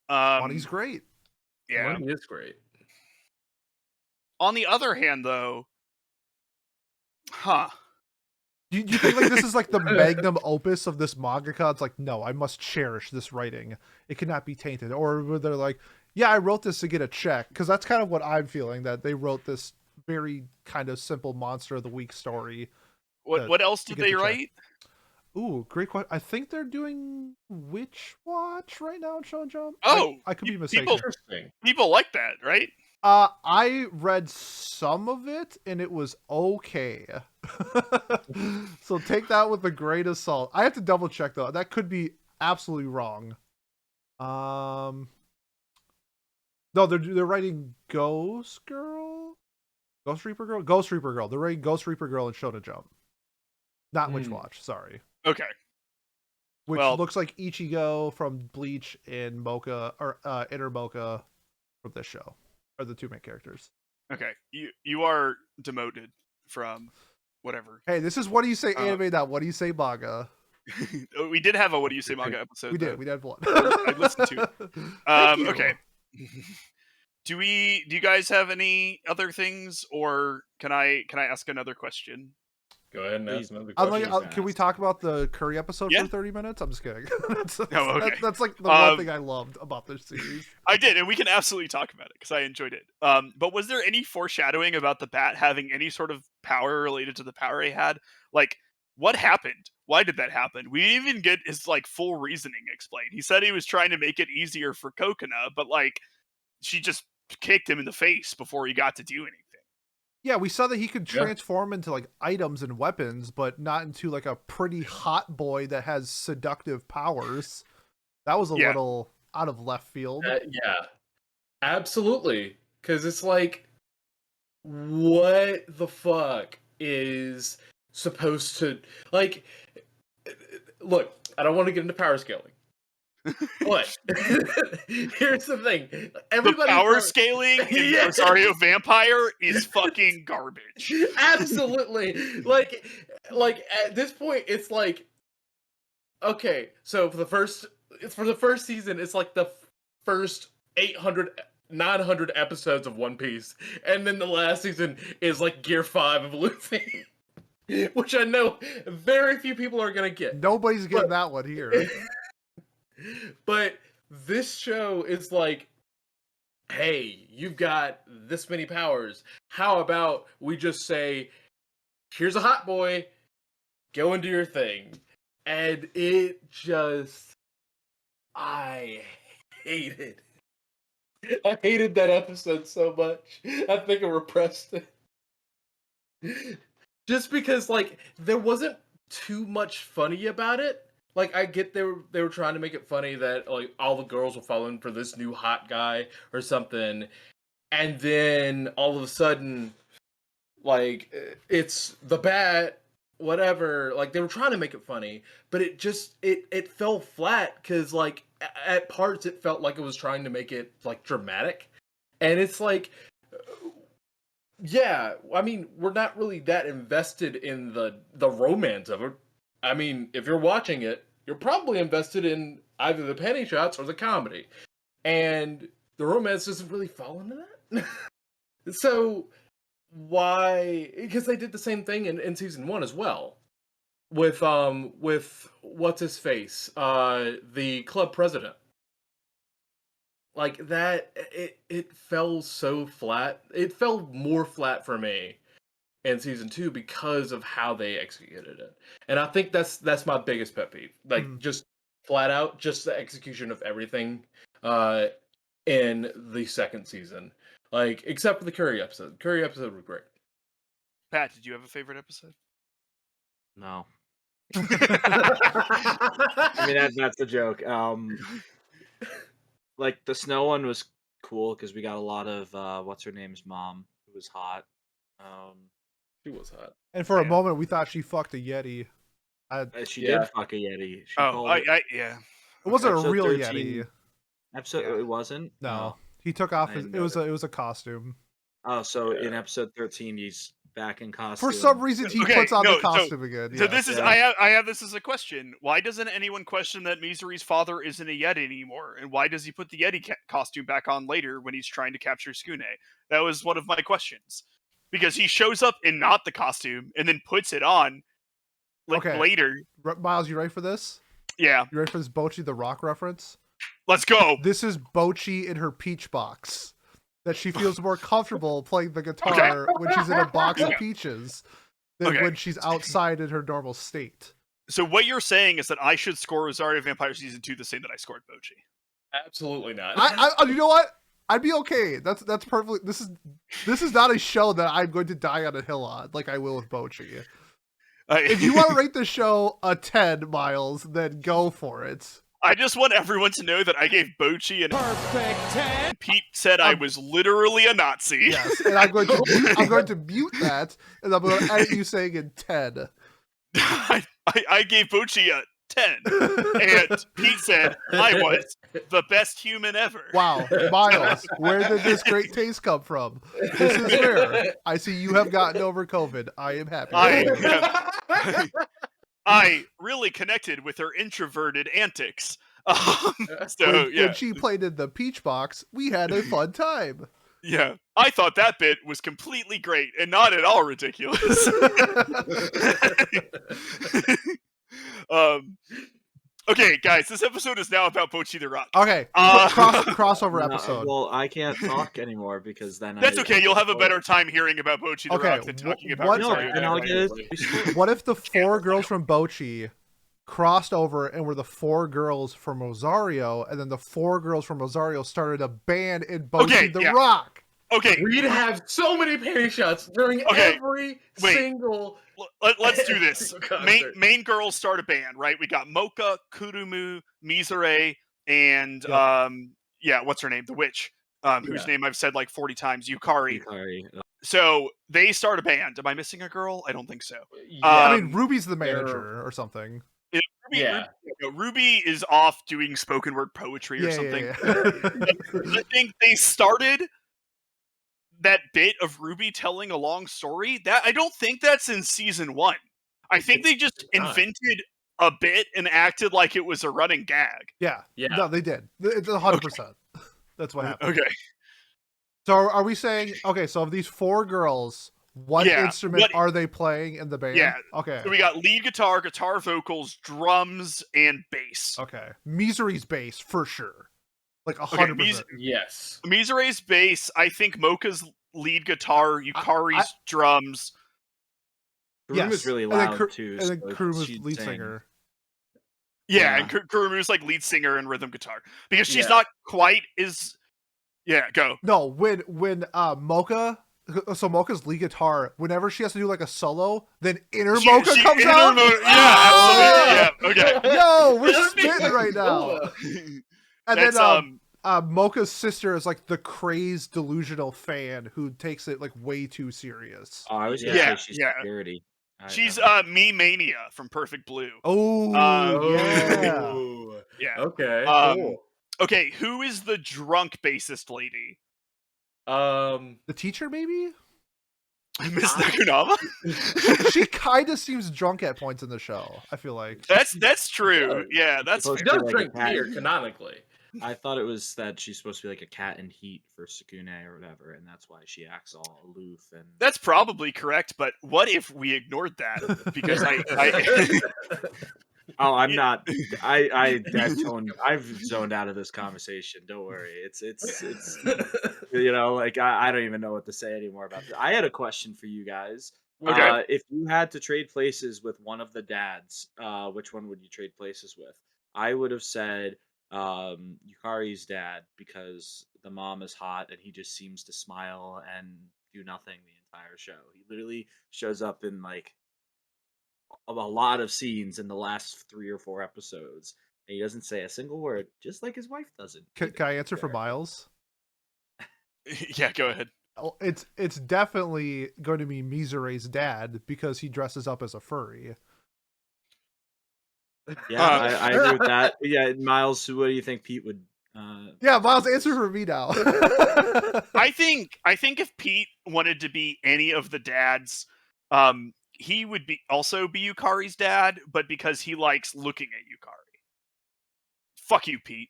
Money's great. Yeah, Money is great. On the other hand, though, Do you think like this is like the magnum opus of this mangaka? It's like, no, I must cherish this writing. It cannot be tainted. Or they're like, yeah, I wrote this to get a check. Because that's kind of what I'm feeling, that they wrote this very kind of simple Monster of the Week story. What else did they write? Ooh, great question. I think they're doing Witch Watch right now on Show and Jump. Oh, I could be mistaken. People like that, right? I read some of it and it was okay. So take that with a grain of salt. I have to double check though. That could be absolutely wrong. No, they're writing Ghost Reaper Girl. They're writing Ghost Reaper Girl and Shonen Jump. Not Witch Watch, sorry. Okay. Which looks like Ichigo from Bleach and Mocha, or Inner Mocha from this show. Are the two main characters. Okay. You are demoted from whatever. Hey, this is What Do You Say Anime, not What Do You Say Manga. We did have a What Do You Say Manga episode. We did have one. I listened to it. Thank you. Okay. Do you guys have any other things, or can I ask another question? Go ahead and Please. ask another I'm question. like, can we talk about the Curry episode Yeah. for 30 minutes? I'm just kidding. Okay. That's like the one thing I loved about this series. I did, and we can absolutely talk about it because I enjoyed it. But was there any foreshadowing about the bat having any sort of power related to the power he had? Like, what happened? Why did that happen? We didn't even get his like full reasoning explained. He said he was trying to make it easier for Kokona, but like, she just kicked him in the face before he got to do anything. Yeah, we saw that he could transform into like items and weapons, but not into like a pretty hot boy that has seductive powers. That was a little out of left field. Yeah, absolutely. Because it's like, what the fuck is supposed to like? Look, I don't want to get into power scaling. But here's the thing: The power scaling in Rosario Vampire is fucking garbage. Absolutely. Like at this point, it's like, okay, so for the first season, it's like the first 900 episodes of One Piece, and then the last season is like Gear 5 of Luffy, which I know very few people are gonna get. Nobody's getting that one here. But this show is like, hey, you've got this many powers. How about we just say, here's a hot boy, go and do your thing. And it just, I hated that episode so much. I think I repressed it. Just because, like, there wasn't too much funny about it. Like, I get they were trying to make it funny that like all the girls were falling for this new hot guy or something, and then all of a sudden, like, it's the bat, whatever. Like, they were trying to make it funny, but it just it fell flat because like at parts it felt like it was trying to make it like dramatic, and it's like, yeah, I mean, we're not really that invested in the romance of it. I mean, if you're watching it, you're probably invested in either the penny shots or the comedy. And the romance doesn't really fall into that. So, why? Because they did the same thing in season 1 as well. With what's his face? The club president. Like that, it fell so flat. It fell more flat for me in season 2 because of how they executed it, and I think that's my biggest pet peeve. Like, just flat out, just the execution of everything in the second season. Like, except for the Curry episode. Curry episode was great. Pat, did you have a favorite episode? No. I mean, that's a joke. Like, the snow one was cool because we got a lot of what's her name's mom, who was hot. She was hot. And for a moment, we thought she fucked a Yeti. She did fuck a Yeti. She It wasn't a episode real 13 Yeti. It wasn't? No. He took off I his. didn't It know was that. it was a costume. Oh, so in episode 13, he's back in costume. For some reason, he puts on the costume again. So yes. this is I have this as a question. Why doesn't anyone question that Misori's father isn't a Yeti anymore? And why does he put the Yeti costume back on later when he's trying to capture Skune? That was one of my questions. Because he shows up in not the costume and then puts it on later. Miles, you ready for this? Yeah. You ready for this Bocchi the Rock reference? Let's go. This is Bocchi in her peach box. That she feels more comfortable playing the guitar when she's in a box of peaches than when she's outside in her normal state. So what you're saying is that I should score Rosario Vampire Season 2 the same that I scored Bocchi? Absolutely not. You know what? I'd be okay. That's perfectly. This is not a show that I'm going to die on a hill on like I will with Bocchi. If you want to rate the show a 10, Miles, then go for it. I just want everyone to know that I gave Bocchi an perfect 10. Pete said I was literally a Nazi. Yes, and I'm going to mute that, and I'm going to edit you saying in 10. I gave Bocchi a 10. And Pete said, I was the best human ever. Wow, Miles, where did this great taste come from? This is rare. I see you have gotten over COVID. I am happy. I really connected with her introverted antics. When she played in the Peach Box, we had a fun time. Yeah, I thought that bit was completely great and not at all ridiculous. Okay, guys, this episode is now about Bocchi the Rock. Okay, crossover episode. Well, I can't talk anymore because then that's okay. You'll have a better time hearing about Bocchi the Rock than talking about Rosario. What if the 4 girls from Bocchi crossed over and were the 4 girls from Rosario, and then the 4 girls from Rosario started a band in Bocchi the Rock? Okay, we'd have so many panty shots during every single. Let's do this. Main girls start a band, right? We got Mocha, Kurumu, Mizure, and what's her name? The witch, whose name I've said like 40 times, Yukari. So they start a band. Am I missing a girl? I don't think so. I mean, Ruby's the manager or something. Ruby is off doing spoken word poetry or something. I think they started that bit of Ruby telling a long story. That I don't think that's in season 1. I think they just invented a bit and acted like it was a running gag. Yeah. No, they did. It's 100%. That's what happened. Okay. So are we saying, so of these 4 girls, what instrument are they playing in the band? Yeah. Okay. So we got lead guitar, guitar vocals, drums, and bass. Okay. Misery's bass for sure. Like 100%. Yes. Mizure's bass, I think Mocha's lead guitar, Yukari's drums. Kurumu is really loud too. And then Kurumu's lead singer. Yeah, and Kurumu's like lead singer and rhythm guitar. Because she's not quite as... Yeah, go. No, when Mocha... So Mocha's lead guitar, whenever she has to do like a solo, then Mocha comes out? Absolutely. Yeah, okay. Yo, we're spitting right now. And then Mocha's sister is like the crazed delusional fan who takes it like way too serious. Oh, I was gonna say she's security. She's Me Mania from Perfect Blue. Yeah. Okay. Cool. Okay, who is the drunk bassist lady? The teacher, maybe? Miss Nakunama? She kind of seems drunk at points in the show, I feel like. That's true. Yeah, that's fair. She does drink beer, canonically. I thought it was that she's supposed to be like a cat in heat for Sukune or whatever, and that's why she acts all aloof. And that's probably correct, but what if we ignored that? Because I'm not. I've zoned out of this conversation. Don't worry. It's like I don't even know what to say anymore about this. I had a question for you guys. Okay. If you had to trade places with one of the dads, which one would you trade places with? I would have said Yukari's dad, because the mom is hot and he just seems to smile and do nothing the entire show. He literally shows up in like a lot of scenes in the last 3 or 4 episodes, and he doesn't say a single word, just like his wife doesn't. Can I answer for Miles? Yeah, go ahead. It's definitely going to be Mizure's dad because he dresses up as a furry. Yeah, I agree with that. Yeah, Miles, what do you think Pete would? Yeah, Miles, answer for me now. I think if Pete wanted to be any of the dads, he would also be Yukari's dad, but because he likes looking at Yukari. Fuck you, Pete.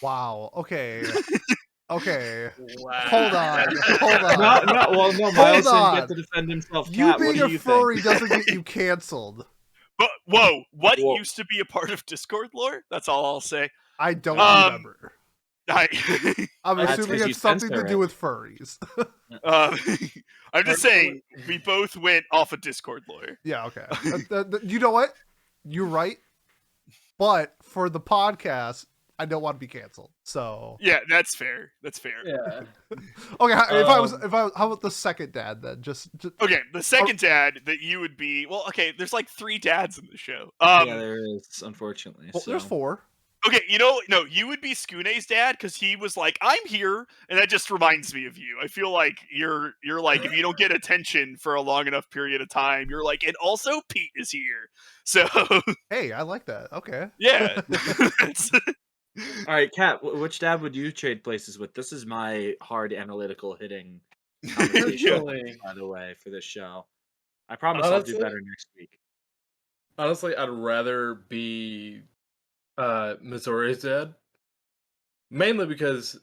Wow. Okay. Okay. Wow. Hold on. No, Miles didn't get to defend himself. You being a furry doesn't get you canceled. But whoa, what used to be a part of Discord lore? That's all I'll say. I don't remember. I'm That's assuming it's something to do with furries. I'm just saying, we both went off a Discord lawyer. Yeah, okay. You know what? You're right. But for the podcast, I don't want to be canceled. So yeah, that's fair. Yeah. Okay. How about the second dad then? Just okay. The second dad that you would be. Well, okay. There's like 3 dads in the show. Yeah, there is, unfortunately. Well, there's 4. Okay, no, you would be Skune's dad because he was like, "I'm here," and that just reminds me of you. I feel like you're like, if you don't get attention for a long enough period of time, you're like, and also Pete is here. So Hey, I like that. Okay. yeah. All right, Kat, which dad would you trade places with? This is my hard analytical hitting conversation, Personally, by the way, for this show. I promise I'll do honestly, better next week. I'd rather be Missouri's dad, mainly because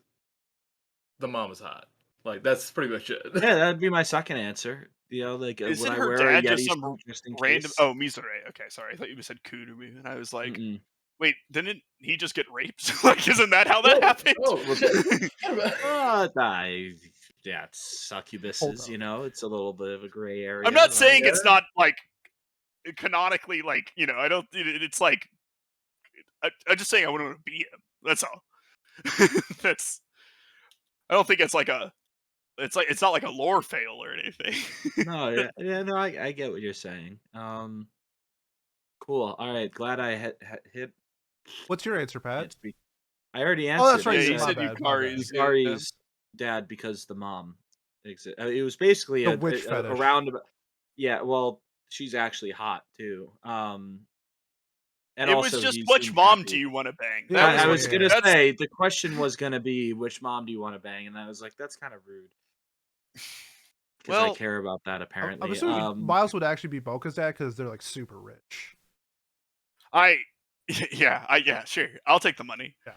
the mom is hot. Like that's pretty much it. Yeah, that'd be my second answer. You know, like, would Isn't I her wear a dad just Yeti some suit just in random? case? Oh, Mizore. Okay, sorry. I thought you said Kurumu, and I was like, Mm-mm. wait, didn't he just get raped? Like, isn't that how that happened? Yeah, it's Hold succubuses, up. you know? It's a little bit of a gray area. I'm not right? saying it's not like canonically, like I don't. It's like I'm just saying I wouldn't want to be him. That's all. That's. I don't think it's like a. It's not like a lore fail or anything. No, yeah, no, I get what you're saying. Cool. All right, glad I hit. What's your answer, Can't Pat? speak. I already answered. Oh, that's right. Yeah, I you My said bad. My bad. Yukari's. Yukari's dad because the mom exists. It was basically The a witch fetish. roundabout. Yeah, well, she's actually hot too. And It also was just he which seemed mom happy. do you want to bang? Yeah, That was I what- was gonna that's- say the question was gonna be which mom do you want to bang, and I was like, that's kind of rude. Because I Well, care about that apparently. I'm assuming Miles would actually be Boca's dad because they're like super rich. yeah, sure. I'll take the money. Yeah.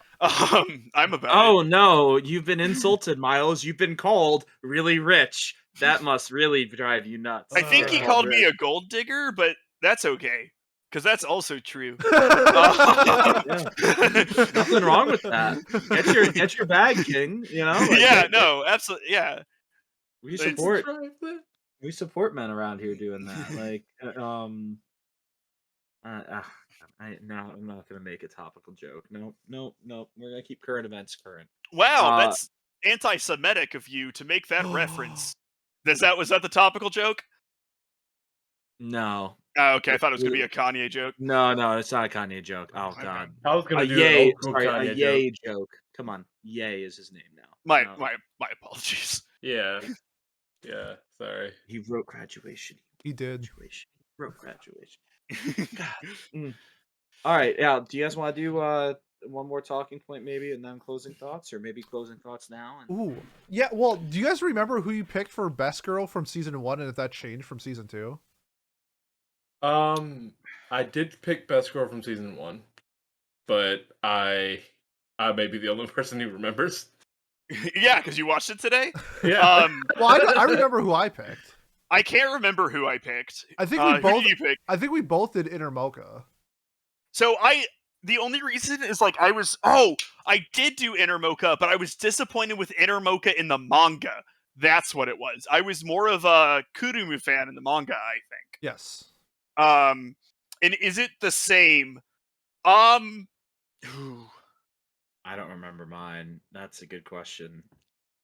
I'm about Oh it. no, you've been insulted, Miles. You've been called really rich. That must really drive you nuts. I think he Oh, called man. me a gold digger, but that's okay. Because that's also true. Nothing wrong with that. Get your bag, King. You know. Like, Yeah, no, absolutely. Yeah. We It's- support men around here doing that. Like, I'm not gonna make a topical joke. No. We're gonna keep current events current. Wow, that's anti-Semitic of you to make that reference. Was that the topical joke? No. Oh, okay, I thought it was gonna be a Kanye joke. No, it's not a Kanye joke. Oh Okay. God. I was gonna A do yay, an old sorry, a Kanye joke. yay joke. Come on, Yay is his name now. My No. my apologies. Yeah, sorry. He wrote graduation. He did. Graduation. He wrote graduation. God. All right. Yeah. Do you guys want to do one more talking point, maybe, and then closing thoughts, or maybe closing thoughts now? And... Ooh. Yeah, well, do you guys remember who you picked for best girl from season 1 and if that changed from season 2? I did pick best girl from season 1, but I may be the only person who remembers. Yeah, because you watched it today. Yeah. Well, I remember who I picked. I can't remember who I picked. I think we Who both. did you pick? I think we both did Inner Mocha. So the only reason is like I did do Inner Mocha, but I was disappointed with Inner Mocha in the manga. That's what it was. I was more of a Kurumu fan in the manga, I think. Yes. And is it the same? I don't remember mine. That's a good question.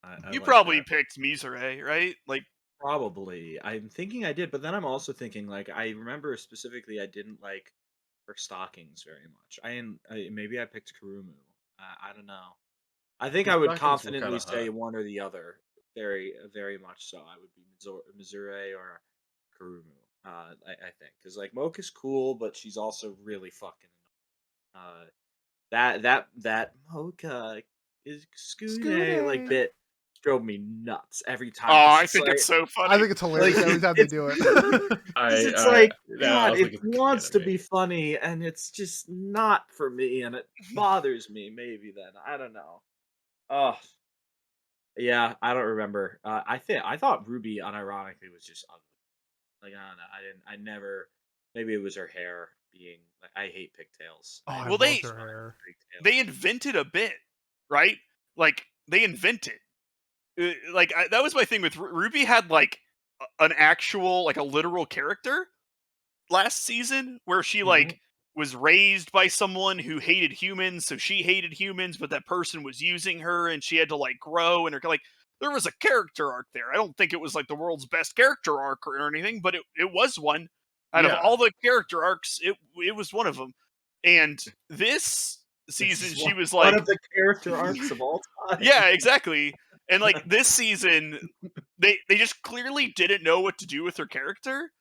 I You like probably that. picked Mizure, right? Like Probably. I'm thinking I did, but then I'm also thinking like I remember specifically I didn't like her stockings very much. Maybe I picked Kurumu. I don't know. I think Her I would stockings were confidently kinda say hot. one or the other. Very, very much so. I would be Mizure or Kurumu. I think because like Mocha's cool, but she's also really fucking. That Mocha is Skune like Skune. bit drove me nuts every time. oh, 'cause I it's think like, it's so funny. I think it's hilarious Like, every time they it's- do it. it's like no, I God, was it thinking the wants to anime. be funny, and it's just not for me, and it bothers me. Maybe then I don't know. Oh, yeah, I don't remember. I thought Ruby unironically was just ugly. Like I don't know. I never. Maybe it was her hair being. Like, I hate pigtails. Oh, I Well, loved they- her hair. Pigtails. They invented a bit, right? Like they invented. That was my thing with Ruby had like an actual like a literal character last season where she like was raised by someone who hated humans, so she hated humans, but that person was using her and she had to like grow and her like there was a character arc there. I don't think it was like the world's best character arc or anything, but it was one. Out of Yeah. all the character arcs, it was one of them. And this season she was like one of the character arcs of all time. yeah, exactly. And like this season, they just clearly didn't know what to do with her character,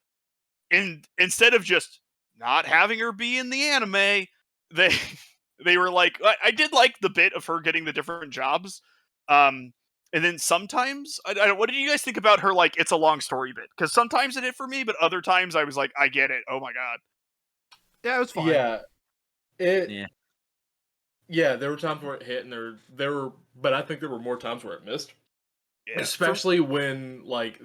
and instead of just not having her be in the anime, they were like, I did like the bit of her getting the different jobs. And then sometimes, what did you guys think about her? Like, it's a long story bit, because sometimes it hit for me, but other times I was like, I get it. Oh my god. Yeah, it was fine. Yeah, Yeah. yeah. There were times where it hit, and there were, but I think there were more times where it missed. Yeah. Especially when like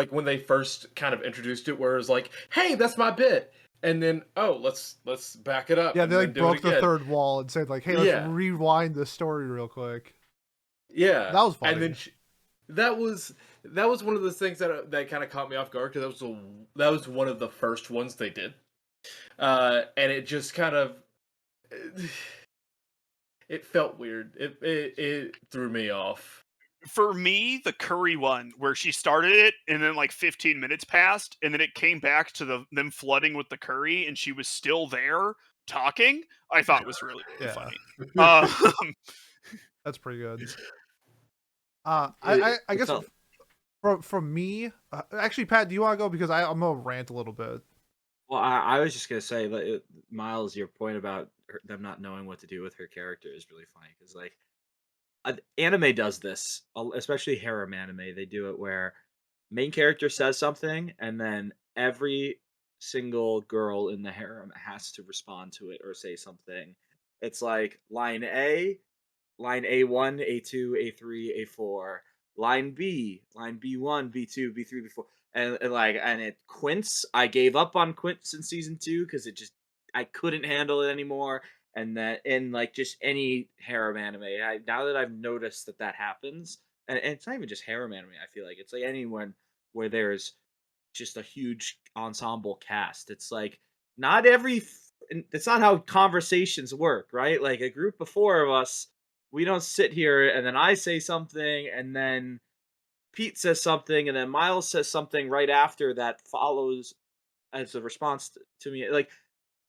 when they first kind of introduced it, where it was like, "Hey, that's my bit," and then let's back it up. Yeah, and they then like do broke it the again. third wall and said like, "Hey, let's Yeah. rewind the story real quick." Yeah, That was funny. And then that was one of the things that kind of caught me off guard, because that was one of the first ones they did, and it just kind of it felt weird. It threw me off. For me, the curry one, where she started it and then like 15 minutes passed and then it came back to them flooding with the curry and she was still there talking, I thought was really, really Yeah. funny. That's pretty good. It- I it guess felt- from me, actually, Pat, do you want to go, because I'm gonna rant a little bit. Well, I was just gonna say that Miles, your point about them not knowing what to do with her character is really funny, because like anime does this, especially harem anime. They do it where main character says something, and then every single girl in the harem has to respond to it or say something. It's like line A1, A2, A3, A4, line B1, B2, B3, B4. And it Quince, I gave up on Quince in season 2 because I couldn't handle it anymore. And that in like just any harem anime, now that I've noticed that happens, and it's not even just harem anime, I feel like it's like anyone where there's just a huge ensemble cast. It's like not it's not how conversations work, right? Like a group of 4 of us, we don't sit here and then I say something and then Pete says something and then Miles says something right after that follows as a response to me. Like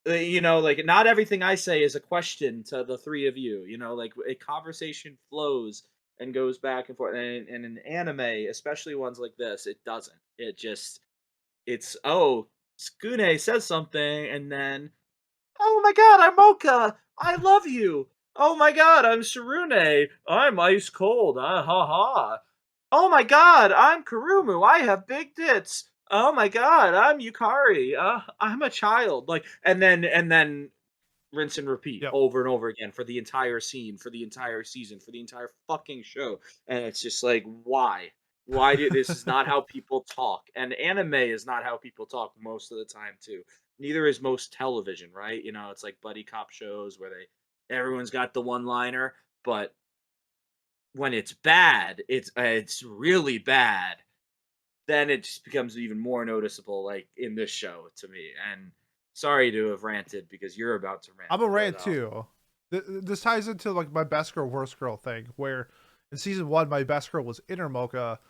like not everything I say is a question to the 3 of you. Like a conversation flows and goes back and forth. And in anime, especially ones like this, it doesn't. It's oh, Skune says something and then oh my god, I'm Mocha! I love you! Oh my god, I'm Shirune! I'm ice cold! Ah ha ha! Oh my god, I'm Kurumu! I have big tits! Oh my god, I'm Yukari! I'm a child! Like, and then rinse and repeat Yep. over and over again for the entire scene, for the entire season, for the entire fucking show. And it's just like, why? Why do this is not how people talk. And anime is not how people talk most of the time too. Neither is most television, right? It's like buddy cop shows where everyone's got the one liner, but when it's bad, it's really bad, then it just becomes even more noticeable, like in this show to me. And sorry to have ranted because you're about to rant. I'm a rant but, too. This ties into like my best girl, worst girl thing, where in season 1 my best girl was Inner Mocha,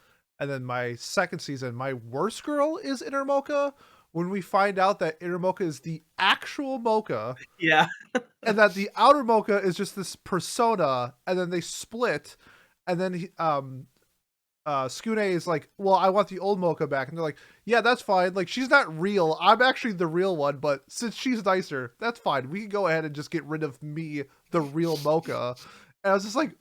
and then my second season my worst girl is Inner Mocha. When we find out that Inner Mocha is the actual Mocha, Yeah. and that the outer Mocha is just this persona, and then they split, and then Skune is like, well, I want the old Mocha back. And they're like, yeah, that's fine. Like, she's not real. I'm actually the real one, but since she's nicer, that's fine. We can go ahead and just get rid of me, the real Mocha. And I was just like,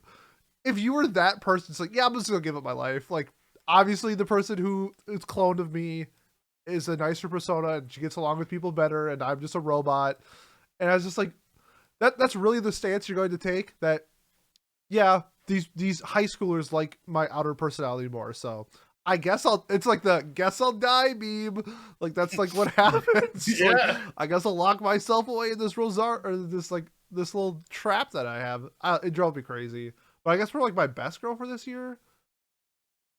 if you were that person, it's like, yeah, I'm just gonna give up my life. Like, obviously the person who is cloned of me is a nicer persona and she gets along with people better, and I'm just a robot. And I was just like, that's really the stance you're going to take? That, yeah, these high schoolers like my outer personality more, so I guess it's like the guess I'll die meme. Like, that's like what happens. Yeah. Like, I guess I'll lock myself away in this or this little trap that I have. It drove me crazy. But I guess for like my best girl for this year,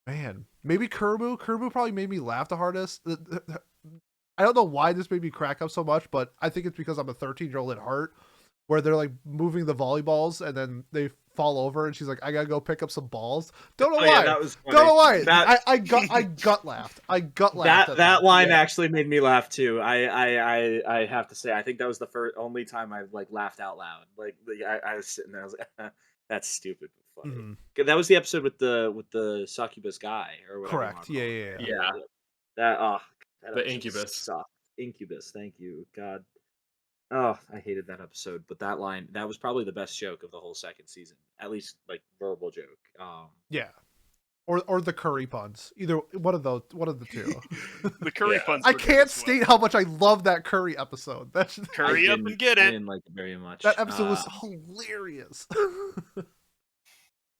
man, maybe Kerbu. Kerbu probably made me laugh the hardest. I don't know why this made me crack up so much, but I think it's because I'm a 13-year-old at heart, where they're like moving the volleyballs and then they fall over and she's like, I gotta go pick up some balls. Don't know why. Yeah, that was funny. Don't know why. That- I gut laughed. I gut laughed. at that line Yeah. actually made me laugh too. I have to say, I think that was the only time I've like laughed out loud. Like I was sitting there, I was like, that's stupid but funny. Mhm. That was the episode with the succubus guy or whatever. you Correct. wanna call Yeah. it. Yeah. That The episode incubus. sucked. Incubus. Thank you. God. Oh, I hated that episode, but that line, that was probably the best joke of the whole second season. At least like verbal joke. Yeah. Or the curry puns. Either one of the two. The curry Yeah. puns. I were good can't as well. state how much I love that curry episode. That's Curry up and get I it. didn't like it very much. that episode was hilarious.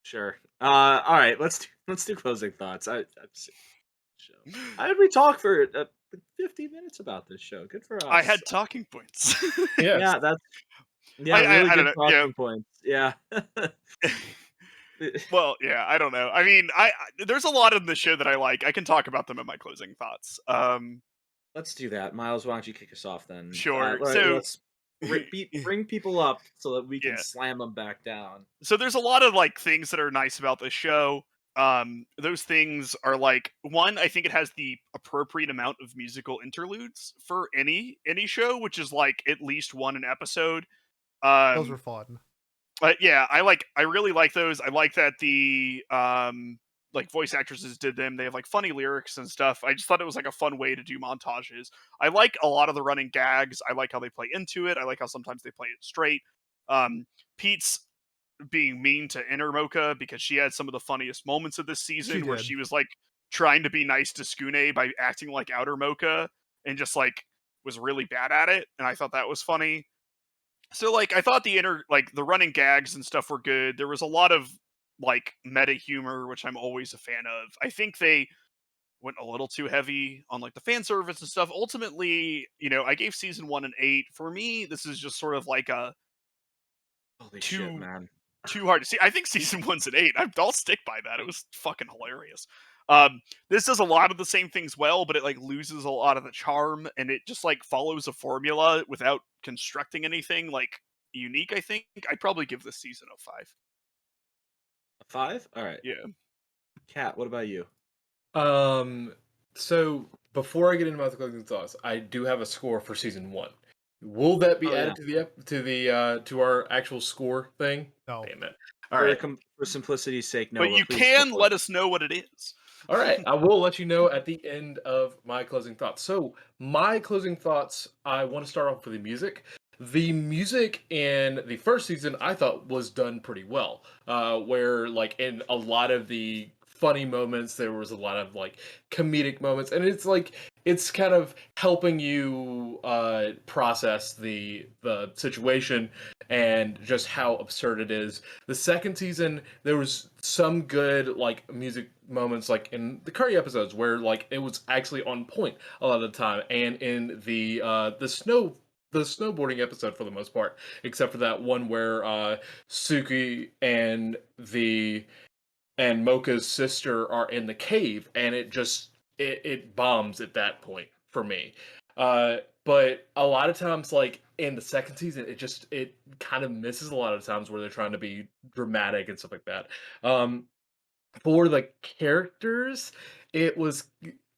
Sure. All right. Let's do closing thoughts. I'm sick of the show. I had we talk for 15 minutes about this show. Good for us. I had talking points. Yes. Yeah, that's I really don't good know, talking points. Yeah. Well, yeah, I don't know. I mean, there's a lot in the show that I like. I can talk about them in my closing thoughts. Let's do that. Miles, why don't you kick us off then? Sure. Let's bring people up so that we can Yeah. slam them back down. So there's a lot of like things that are nice about this show. Those things are like, one, I think it has the appropriate amount of musical interludes for any show, which is like at least one an episode. Those were fun. But yeah, I really like those. I like that the like voice actresses did them. They have like funny lyrics and stuff. I just thought it was like a fun way to do montages. I like a lot of the running gags. I like how they play into it. I like how sometimes they play it straight. Pete's being mean to Inner Mocha because she had some of the funniest moments of this season where she was like trying to be nice to Skune by acting like Outer Mocha and just like was really bad at it. And I thought that was funny. So like I thought the running gags and stuff were good. There was a lot of like meta humor, which I'm always a fan of. I think they went a little too heavy on like the fan service and stuff. Ultimately, I gave season 1 an 8. For me, this is just sort of like a Holy shit, man. too hard to see. I think season 1's an 8. I'll stick by that. It was fucking hilarious. This does a lot of the same things well, but it like loses a lot of the charm, and it just like follows a formula without constructing anything like unique. I think I'd probably give this season a 5. A 5? All right. Yeah. Kat, what about you? So before I get into my closing thoughts, I do have a score for season 1. Will that be added to our actual score thing? No. Damn it! All right. For simplicity's sake, no. But you can let us know what it is. All right, I will let you know at the end of my closing thoughts. So, my closing thoughts, I want to start off with the music. The music in the first season, I thought was done pretty well. Where, like, in a lot of the funny moments, there was a lot of, like, comedic moments. And it's, like, it's kind of helping you process the situation and just how absurd it is. The second season, there was some good, like, music moments, like in the Curry episodes, where like it was actually on point a lot of the time, and in the snowboarding episode for the most part, except for that one where Suki and Mocha's sister are in the cave, and it bombs at that point for me. But a lot of times, like in the second season, it kind of misses a lot of times where they're trying to be dramatic and stuff like that. For the characters,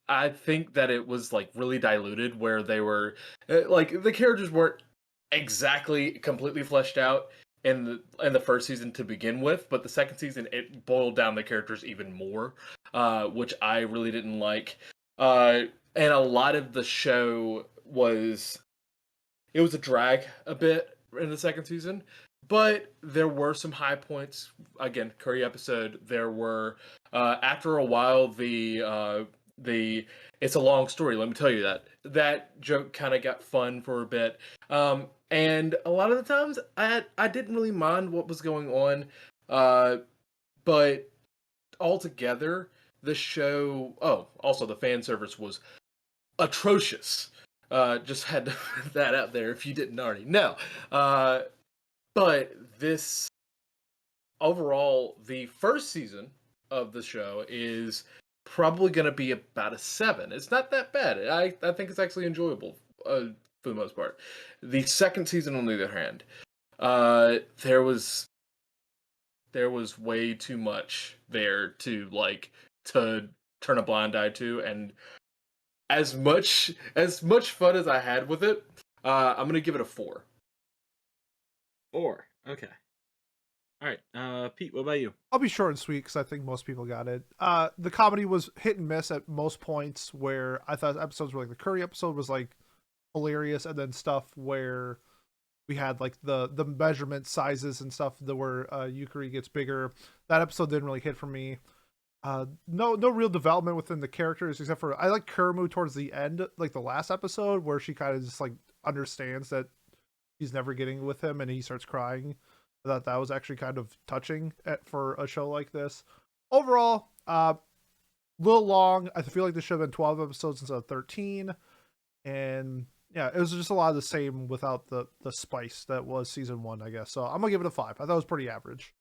I think that it was like really diluted, where they were like the characters weren't exactly completely fleshed out in the first season to begin with, but the second season it boiled down the characters even more, which I really didn't like. And a lot of the show was a drag a bit in the second season. But there were some high points. Again, Curry episode. There were after a while the it's a long story. Let me tell you that joke kind of got fun for a bit. And a lot of the times I didn't really mind what was going on. But altogether, the show. Oh, also the fan service was atrocious. Just had to put that out there if you didn't already know. But this overall, the first season of the show is probably going to be about a 7. It's not that bad. I think it's actually enjoyable for the most part. The second season, on the other hand, there was way too much there to turn a blind eye to, and as much fun as I had with it, I'm gonna give it a 4. 4. Okay. All right. Pete, what about you? I'll be short and sweet because I think most people got it. The comedy was hit and miss at most points, where I thought episodes were like the Curry episode was like hilarious, and then stuff where we had like the measurement sizes and stuff that where Yukari gets bigger. That episode didn't really hit for me. No real development within the characters except for I like Kurmu towards the end, like the last episode where she kind of just like understands that he's never getting with him and he starts crying. I thought that was actually kind of touching for a show like this. Overall, little long. I feel like this should have been 12 episodes instead of 13. And yeah, it was just a lot of the same without the spice that was season 1, I guess. So I'm gonna give it a 5. I thought it was pretty average.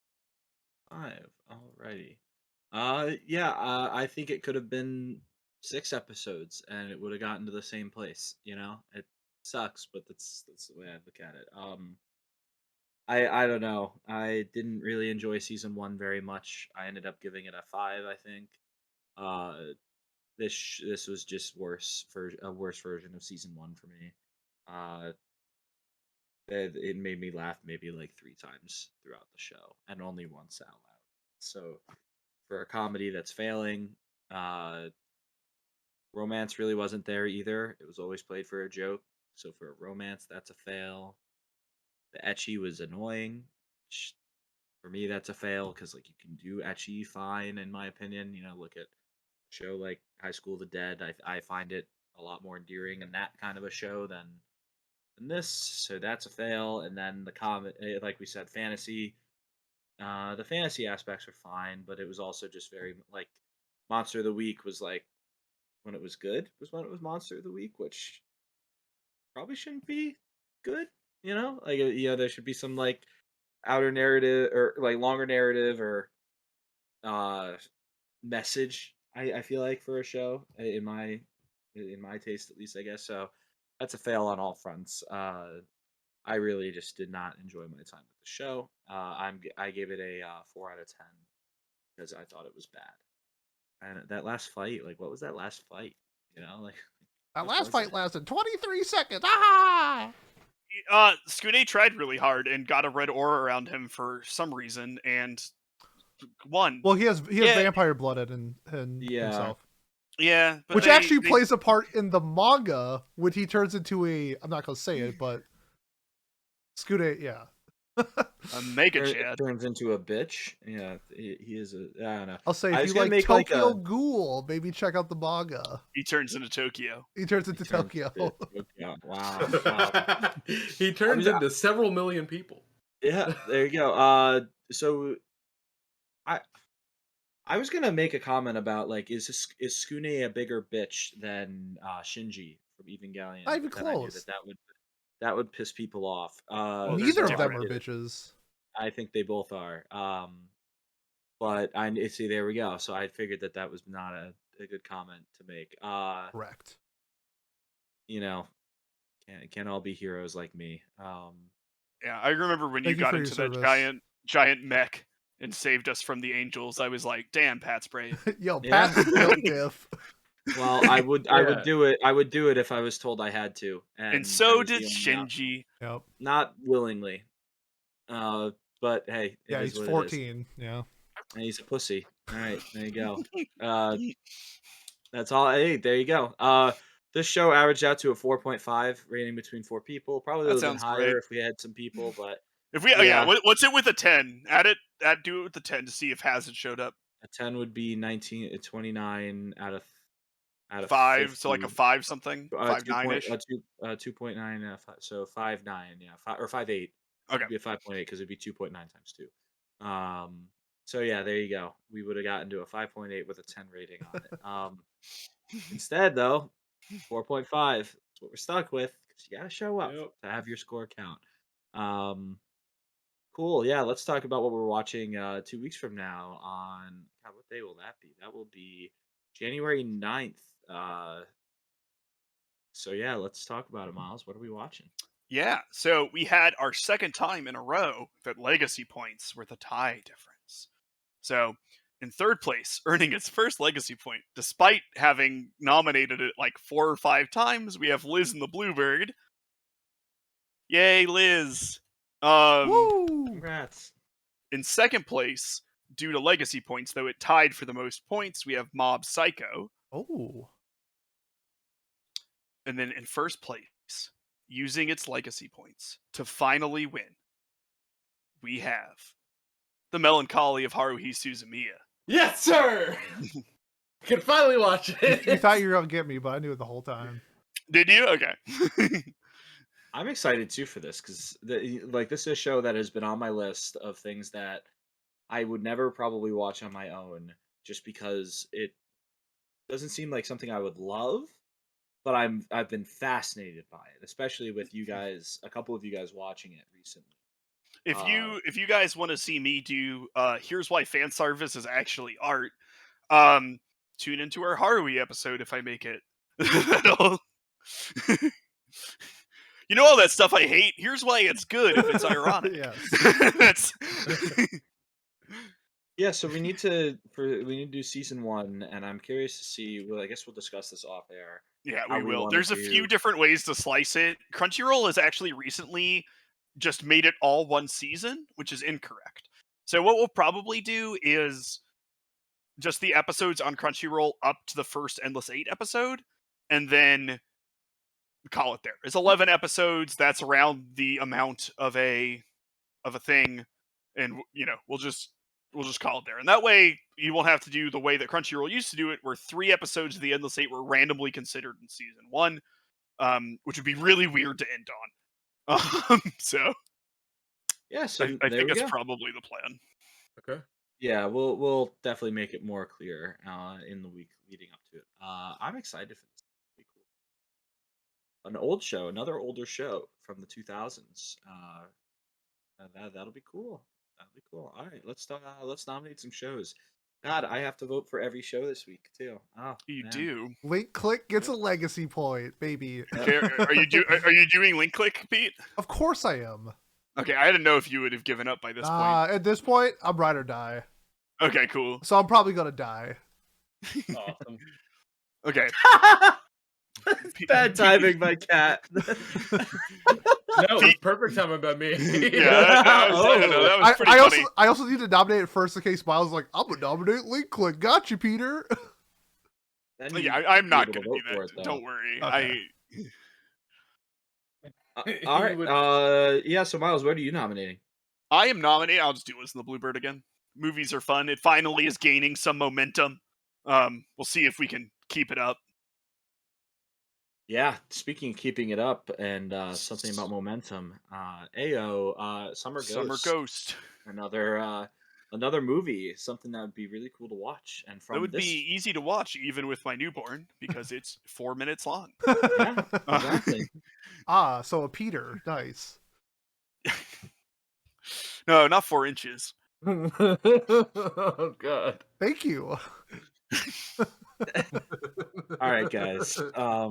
5. Alrighty. Yeah. I think it could have been 6 episodes, and it would have gotten to the same place. You know, it sucks, but that's the way I look at it. I don't know. I didn't really enjoy season 1 very much. I ended up giving it a 5. I think. This was just worse for a worse version of season 1 for me. Uh, it made me laugh maybe like 3 times throughout the show, and only once out loud. So for a comedy that's failing, romance really wasn't there either. It was always played for a joke. So for a romance, that's a fail. The ecchi was annoying. For me, that's a fail because like you can do ecchi fine in my opinion. You know, look at show like High School of the Dead. I find it a lot more endearing in that kind of a show than this. So that's a fail. And then the like we said, fantasy. The fantasy aspects are fine, but it was also just very like Monster of the Week was like when it was good was when it was Monster of the Week, which probably shouldn't be good. You know, like there should be some like outer narrative or like longer narrative or uh message. I feel like for a show in my taste at least, I guess. So that's a fail on all fronts. I really just did not enjoy my time with the show. I gave it a 4 out of 10 because I thought it was bad. And that last fight, like, what was that last fight? You know, like That what last was fight it? lasted 23 seconds. Ah! Skune tried really hard and got a red aura around him for some reason and won. Well, he has Yeah. vampire blood in Yeah. himself. Yeah, but Which actually plays a part in the manga when he turns into I'm not gonna say it, but Skune, yeah. a mega chad. Turns into a bitch. Yeah, he is a. I don't know. I'll say I if was you gonna like make, Tokyo like, a- Ghoul, maybe check out the manga. He turns into Tokyo. He turns into turns Tokyo. into Tokyo. Wow. He turns into several million people. Yeah, there you go. So I was gonna make a comment about like is Skune a bigger bitch than Shinji from Evangelion? Not even But then I knew close. that would piss people off. Well, Neither of there's them are different- bitches. I think they both are. But I see. There we go. So I figured that was not a good comment to make. Correct. You know, can't all be heroes like me. Yeah, I remember when you Thank you got for your into the service. giant mech and saved us from the angels. I was like, damn, Pat's brave. Yo, Yeah. Pat's built diff. Well, I would Yeah. do it. I would do it if I was told I had to, And I so was did the only option. Shinji. Yep. Not willingly. But hey, it Yeah, is he's what it is. 14. Yeah. And he's a pussy. All right, there you go. That's all. Hey, there you go. This show averaged out to a 4.5 rating between 4 people. Probably That would have been sounds higher great. if we had some people, but If we, Yeah. what's it with a 10? Do it with the 10 to see if Hazard showed up. a 10 would be 29 out of 5, 50. so like a 5 something, 5.9ish. 2.9. So 5.9. Yeah, 5 or 5.8. Okay. It'd be a 5.8 because it'd be 2.9 times 2. So yeah, there you go. We would have gotten to a 5.8 with a 10 rating on it. Instead, though, 4.5. That's what we're stuck with. 'Cause you gotta show up Yep. to have your score count. Cool. Yeah, let's talk about what we're watching 2 weeks from now on. God, what day will that be? That will be January 9th. So yeah, let's talk about it, Miles. What are we watching? Yeah, so we had our second time in a row that legacy points were the tie difference. So in third place, earning its first legacy point, despite having nominated it like 4 or 5 times, we have Liz and the Bluebird. Yay, Liz! Woo! Congrats. In second place, due to legacy points, though it tied for the most points, we have Mob Psycho. Oh. and then in first place, using its legacy points to finally win, we have the Melancholy of Haruhi Suzumiya. Yes, sir. I can finally watch it. You thought you were gonna get me, but I knew it the whole time. Did you? Okay. I'm excited too for this because this is a show that has been on my list of things that I would never probably watch on my own, just because it doesn't seem like something I would love. But I've been fascinated by it, especially with you guys, a couple of you guys watching it recently. If you guys want to see me do here's why fan service is actually art, tune into our Haruhi episode if I make it. You know all that stuff I hate? Here's why it's good if it's ironic. Yes. Yeah, so we need to do season 1, and I'm curious to see. Well, I guess we'll discuss this off air. Yeah, how we will. wanna There's a few different ways to slice it. Crunchyroll has actually recently just made it all one season, which is incorrect. So what we'll probably do is just the episodes on Crunchyroll up to the first Endless 8 episode, and then call it there. It's 11 episodes. That's around the amount of a thing, and we'll just call it there. And that way you won't have to do the way that Crunchyroll used to do it, where 3 episodes of the Endless 8 were randomly considered in season 1, which would be really weird to end on. So yeah, so I think that's probably the plan. Okay. Yeah, we'll definitely make it more clear in the week leading up to it. I'm excited for this. It'll be cool. An old show, another older show from the 2000s. That'll be cool. That'll be cool. All right, let's nominate some shows. God, I have to vote for every show this week too. Oh, You man. do. Link Click gets a legacy point, baby. Okay, are you doing Link Click, Pete? Of course I am. Okay, I didn't know if you would have given up by this point. At this point, I'm ride or die. Okay, cool. So I'm probably gonna die. Awesome. Okay. Bad timing, my cat. No, it's perfect timing by me. Yeah, that was pretty funny. I also need to nominate it first in case Miles is like, I'm gonna nominate Link Click. Got you, Peter. Yeah, I'm not gonna do that. Don't worry. Okay. All right. Yeah. So Miles, what are you nominating? I am nominating. I'll just do Listen to Bluebird again. Movies are fun. It finally is gaining some momentum. We'll see if we can keep it up. Yeah. Speaking of keeping it up and something about momentum, AO, Summer Ghost. Another movie, something that would be really cool to watch. And from it would be easy to watch even with my newborn because it's 4 minutes long. Yeah, exactly. So a Peter. Nice. No, not 4 inches. Oh God. Thank you. All right, guys. I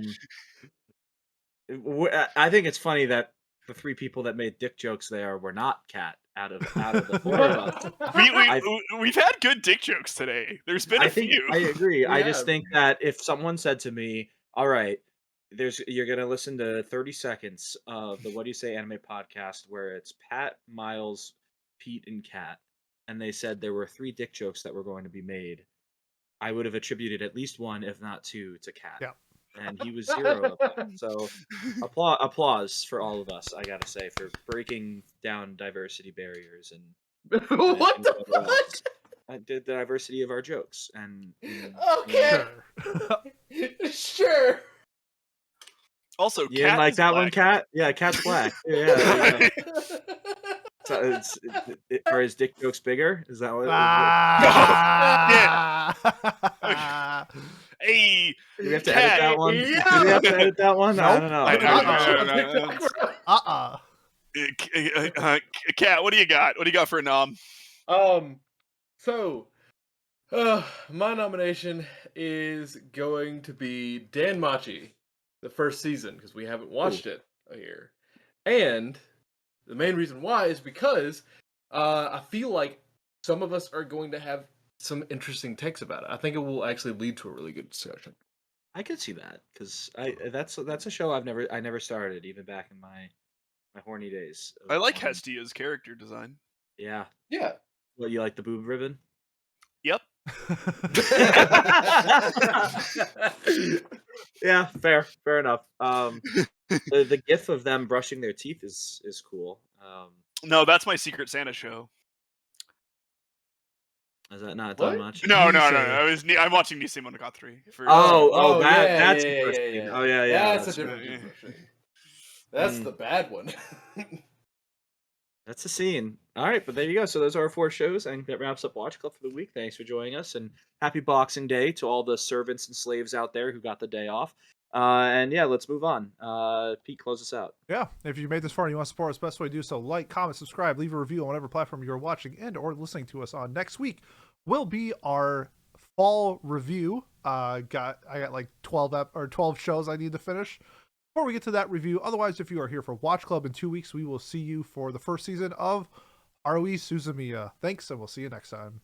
think it's funny that the 3 people that made dick jokes there were not Kat out of the 4 of us. We've had good dick jokes today. There's been a few. I agree. Yeah. I just think that if someone said to me, "All right, you're gonna listen to 30 seconds of the What Do You Say Anime podcast where it's Pat, Miles, Pete, and Kat," and they said there were 3 dick jokes that were going to be made, I would have attributed at least 1, if not 2, to Kat. Yeah. And he was 0 of that. So applause for all of us, I gotta say, for breaking down diversity barriers and What the fuck? I did the diversity of our jokes and Okay. Sure. Also, you didn't like that one, Kat? Yeah, Kat's black. Yeah. So are his dick jokes bigger? Is that what? Hey, do we have to edit that one? Yeah. Do we have to edit that one? Nope. I don't know. Kat, what do you got? What do you got for a nom? So, my nomination is going to be Dan Machi, the first season, because we haven't watched it here. And the main reason why is because I feel like some of us are going to have some interesting takes about it. I think it will actually lead to a really good discussion. I could see that because that's a show I never started even back in my horny days. I like Hestia's character design. Yeah. Yeah. What, you like the boob ribbon? Yep. Yeah, fair enough. The gif of them brushing their teeth is cool. No, that's my Secret Santa show. Is that not What? done much? No. Nisei. I'm watching Nisei Monogatari. That's yeah. interesting. Oh yeah. That's a different right. brushing. That's the bad one. That's the scene. All right, but there you go. So those are our 4 shows, and that wraps up Watch Club for the week. Thanks for joining us, and happy Boxing Day to all the servants and slaves out there who got the day off. And yeah, let's move on. Pete, close us out. Yeah, if you made this far and you want to support us, best way to do so, like, comment, subscribe, leave a review on whatever platform you're watching and or listening to us on. Next week will be our fall review. I got like 12 shows I need to finish before we get to that review. Otherwise, if you are here for Watch Club in 2 weeks, we will see you for the first season of ROE Suzumiya. Thanks, and we'll see you next time.